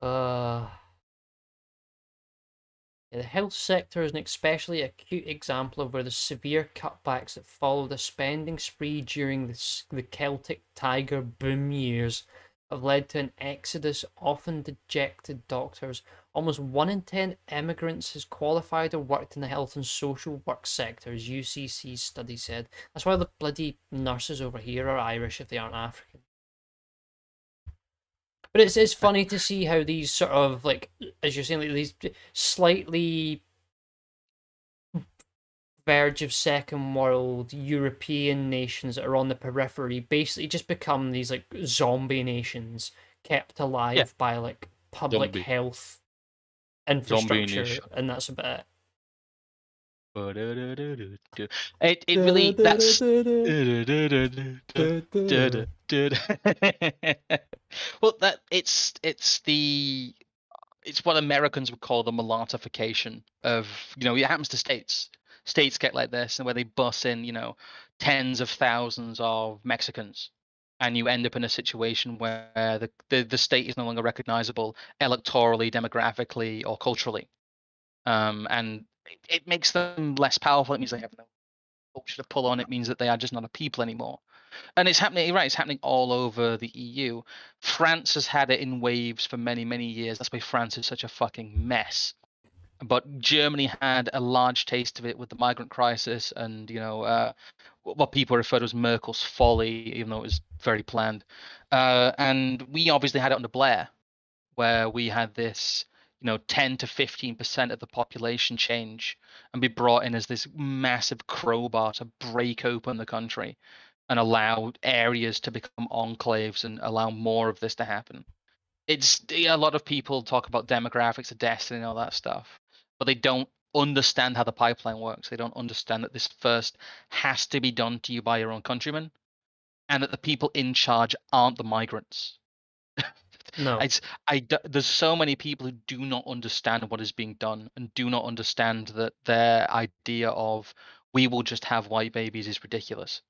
Uh, the health sector is an especially acute example of where the severe cutbacks that followed a spending spree during the Celtic Tiger boom years have led to an exodus, often dejected doctors. Almost 1 in 10 immigrants has qualified or worked in the health and social work sectors, UCC's study said. That's why the bloody nurses over here are Irish if they aren't African. But it's funny to see how these sort of, like, as you're saying, like these slightly verge of second world European nations that are on the periphery basically just become these like zombie nations kept Yeah, alive by like public zombie, health zombie infrastructure, nation. and that's about It really that's well that it's what Americans would call the mulattification of, it happens to states. States get like this, and where they bus in, tens of thousands of Mexicans, and you end up in a situation where the state is no longer recognizable electorally, demographically, or culturally. And it makes them less powerful. It means they have no culture to pull on. It means that they are just not a people anymore. And it's happening, you're right, it's happening all over the EU. France has had it in waves for many, many years. That's why France is such a fucking mess. But Germany had a large taste of it with the migrant crisis and, what people refer to as Merkel's folly, even though it was very planned. And we obviously had it under Blair, where we had this, 10 to 15% of the population change and be brought in as this massive crowbar to break open the country and allow areas to become enclaves and allow more of this to happen. It's A lot of people talk about demographics of destiny and all that stuff, but they don't understand how the pipeline works. They don't understand that this first has to be done to you by your own countrymen, and that the people in charge aren't the migrants. no. There's so many people who do not understand what is being done and do not understand that their idea of we will just have white babies is ridiculous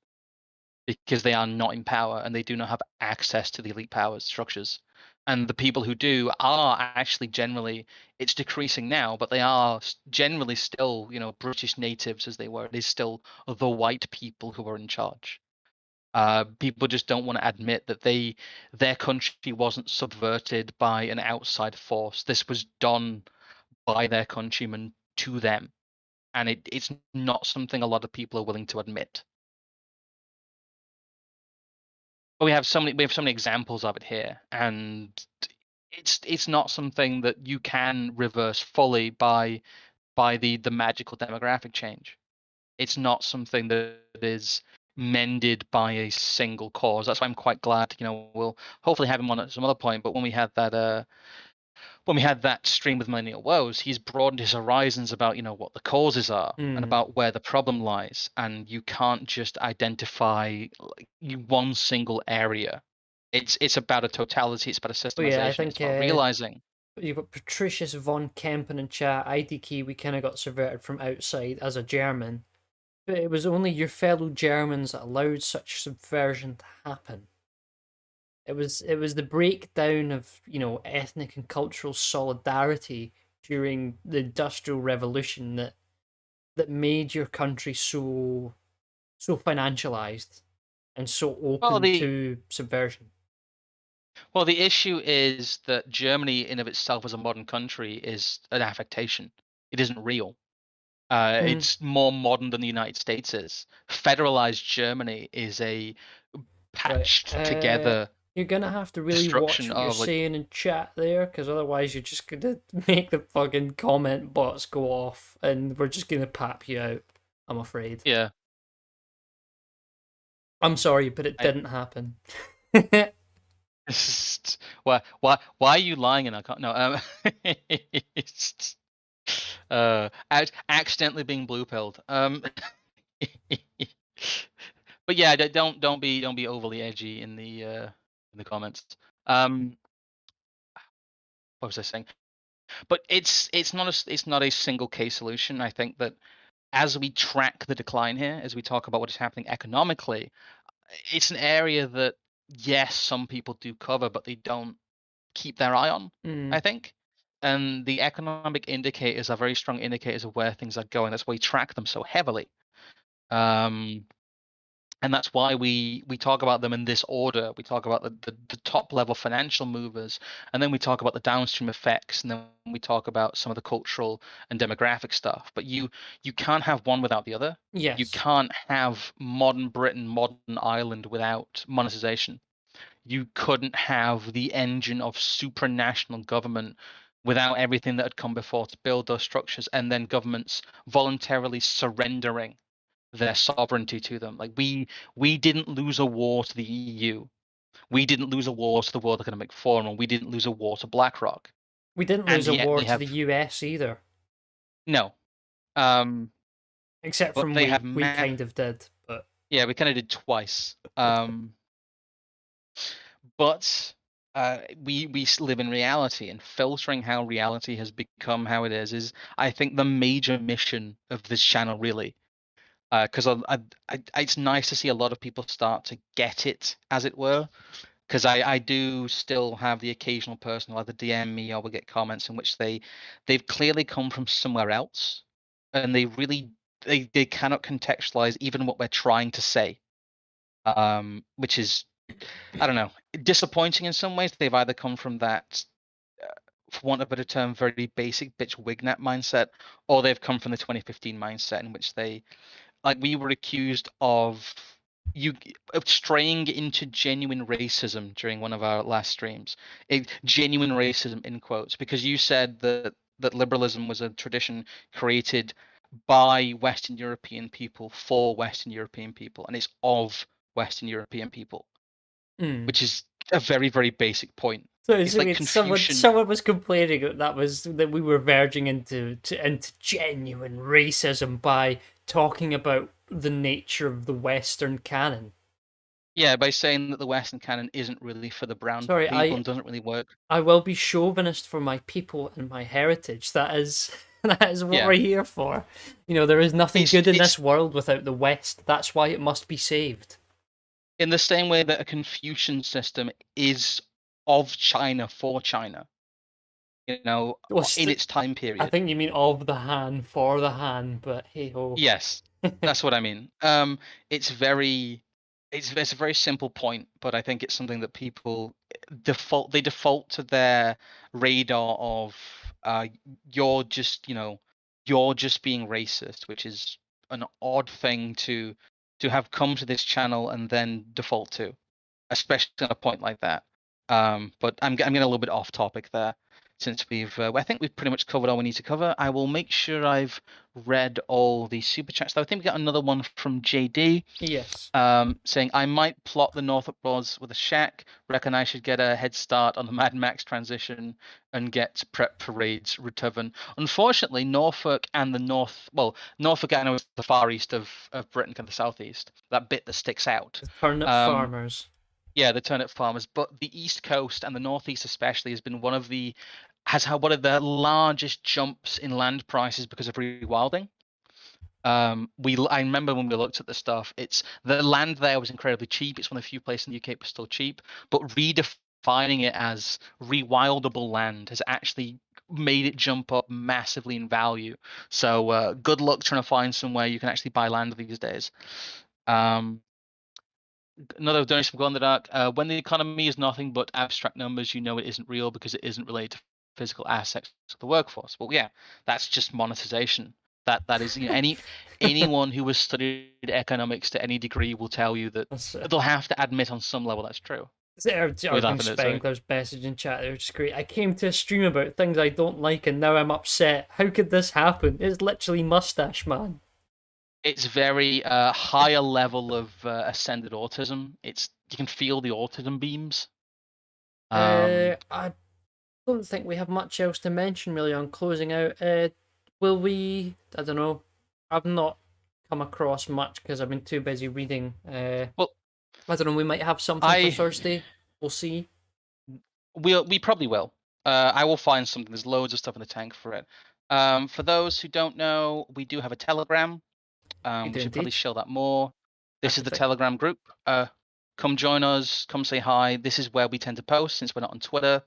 because they are not in power and they do not have access to the elite power structures. And the people who do are actually generally, it's decreasing now, but they are generally still, British natives as they were. It is still the white people who are in charge. People just don't want to admit that their country wasn't subverted by an outside force. This was done by their countrymen to them, and it's not something a lot of people are willing to admit. But we have so many examples of it here, and it's not something that you can reverse fully by the magical demographic change. It's not something that is mended by a single cause. That's why I'm quite glad, we'll hopefully have him on at some other point. But when we had that stream with Millennial Woes, he's broadened his horizons about, what the causes are and Mm. about where the problem lies. And you can't just identify one single area. It's about a totality. It's about a But yeah, I systemization. It's think about realizing. you've got Patricius von Kempen in chat. IDK, we kind of got subverted from outside as a German, but it was only your fellow Germans that allowed such subversion to happen. It was the breakdown of ethnic and cultural solidarity during the Industrial Revolution that made your country so financialized and so Well, open the to subversion. well, the issue is that Germany, in of itself as a modern country, is an affectation. It isn't real. Mm, It's more modern than the United States is. Federalized Germany is a right. patched together You're gonna have to really watch destruction what you're of like, saying in chat there, because otherwise you're just gonna make the fucking comment bots go off, and we're just gonna pap you out. I'm afraid. yeah. I'm sorry, but it I, didn't happen. why are you lying? And I can't. No. It's, accidentally being blue pilled. But yeah, don't be overly edgy in the comments. Um, what was I saying? But it's not a single case solution. I think that as we track the decline here, as we talk about what is happening economically, it's an area that yes, some people do cover, but they don't keep their eye on, Mm. I think. And the economic indicators are very strong indicators of where things are going. That's why we track them so heavily. Um, and that's why we talk about them in this order. We talk about the top level financial movers, and then we talk about the downstream effects, and then we talk about some of the cultural and demographic stuff. But you can't have one without the other. You Yes. can't have modern Britain, modern Ireland without monetization. You couldn't have the engine of supranational government without everything that had come before to build those structures, and then governments voluntarily surrendering their sovereignty to them. Like we didn't lose a war to the EU. We didn't lose a war to the World Economic Forum, and we didn't lose a war to BlackRock. We didn't lose And a yet war they to the have US either, no. Um, except but from they have we kind of did, but yeah, we kind of did twice. But we live in reality, and filtering how reality has become how it is I think the major mission of this channel really. Because it's nice to see a lot of people start to get it, as it were. Because I do still have the occasional person who either DM me or will get comments in which they've clearly come from somewhere else, and they cannot contextualize even what we're trying to say. Which is, I don't know, disappointing in some ways. They've either come from that, for want of a better term, very basic bitch wignat mindset, or they've come from the 2015 mindset in which we were accused you of straying into genuine racism during one of our last streams. A genuine racism in quotes, because you said that liberalism was a tradition created by Western European people for Western European people, and it's of Western European people, mm. which is a very, very basic point. So It's like someone Confucian. was complaining that we were verging into genuine racism by talking about the nature of the Western canon. Yeah, by saying that the Western canon isn't really for the brown Sorry, people and doesn't really work. I will be chauvinist for my people and my heritage. That is that is what Yeah, we're here for. There is nothing it's good in it's this world without the West. That's why it must be saved. in the same way that a Confucian system is of China for China, Well, in its time I period. think you mean of the Han for the Han, but hey ho. Yes, that's what I mean. It's very, it's a very simple point, but I think it's something that people default to their radar of you're just you're just being racist, which is an odd thing to have come to this channel and then default to, especially on a point like that. But I'm getting a little bit off topic there, since I think we've pretty much covered all we need to cover. I will make sure I've read all the super chats. Though I think we got another one from JD. Yes. Saying, I might plot the Northrop Broads with a shack. Reckon I should get a head start on the Mad Max transition and get prep parades return. Unfortunately, Norfolk and the Norfolk I know is the far east of Britain, kind of the southeast. That bit that sticks out. The turnip farmers. Yeah, the turnip farmers. But the East Coast and the Northeast especially has had one of the largest jumps in land prices because of rewilding. I remember when we looked at the stuff, it's the land there was incredibly cheap. It's one of the few places in the UK it was still cheap, but redefining it as rewildable land has actually made it jump up massively in value. So good luck trying to find somewhere you can actually buy land these days. Another donation from Gondarak. When the economy is nothing but abstract numbers, you know it isn't real because it isn't related to physical assets of the workforce. Well, yeah, that's just monetization. That is, anyone who has studied economics to any degree will tell you that they'll have to admit on some level that's true. Arvin Spengler's message in chat there, which is great. I came to a stream about things I don't like and now I'm upset. How could this happen? It's literally Mustache Man. It's very higher level of ascended autism. You can feel the autism beams. I don't think we have much else to mention really on closing out. Will we? I don't know. I've not come across much because I've been too busy reading. Well, I don't know. We might have something for Thursday. We'll see. We probably will. I will find something. There's loads of stuff in the tank for it. For those who don't know, we do have a Telegram. We should probably show that more. This is the Telegram group. Come join us. Come say hi. This is where we tend to post since we're not on Twitter.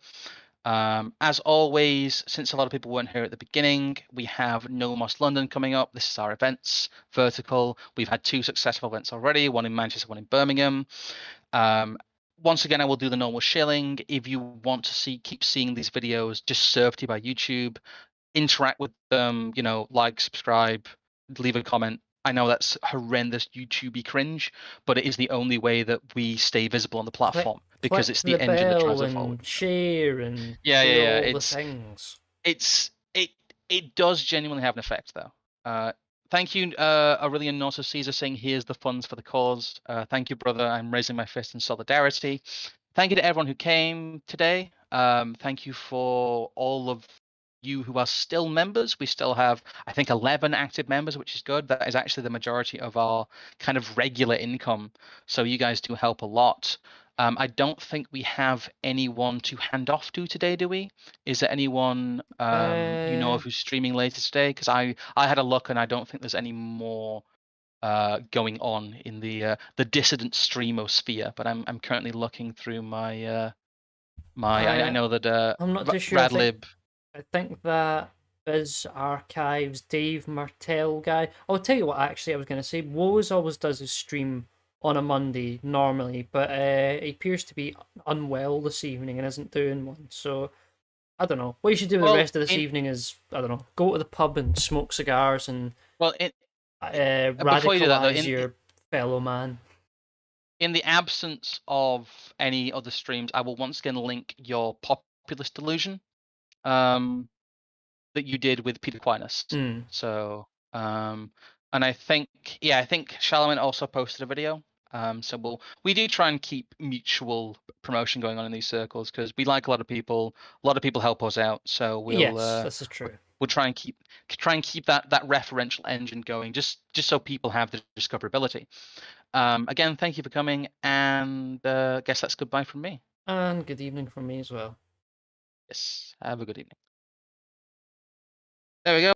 As always, since a lot of people weren't here at the beginning, we have No Moss London coming up. This is our events vertical. We've had 2 successful events already, one in Manchester, one in Birmingham. Once again, I will do the normal shilling. If you want to keep seeing these videos just served to you by YouTube, interact with them, like, subscribe, leave a comment. I know that's horrendous YouTubey cringe, but it is the only way that we stay visible on the platform because it's the engine that drives it forward. Share and all the things. It does genuinely have an effect, though. Thank you, Aurelian Nosso Caesar, saying here's the funds for the cause. Thank you, brother. I'm raising my fist in solidarity. Thank you to everyone who came today. Thank you for all of you who are still members. We still have, I think, 11 active members, which is good. That is actually the majority of our kind of regular income. So you guys do help a lot. I don't think we have anyone to hand off to today, do we? Is there anyone who's streaming later today? Because I had a look and I don't think there's any more going on in the dissident streamosphere. But I'm currently looking through my I know that I'm not too sure. Radlib. I think that Biz Archives, Dave Martell guy. I'll tell you what. Actually, I was going to say Woz always does his stream on a Monday normally, but he appears to be unwell this evening and isn't doing one. So I don't know. What you should do the rest of this evening is, I don't know, go to the pub and smoke cigars and radicalize your fellow man. In the absence of any other streams, I will once again link your Populist Delusion that you did with Peter Aquinas. So, and I think Charlemagne also posted a video. So we do try and keep mutual promotion going on in these circles because we like a lot of people. A lot of people help us out. So yes, that's true. We'll try and keep that referential engine going, just so people have the discoverability. Again, thank you for coming, and guess that's goodbye from me. And good evening from me as well. Yes, have a good evening. There we go.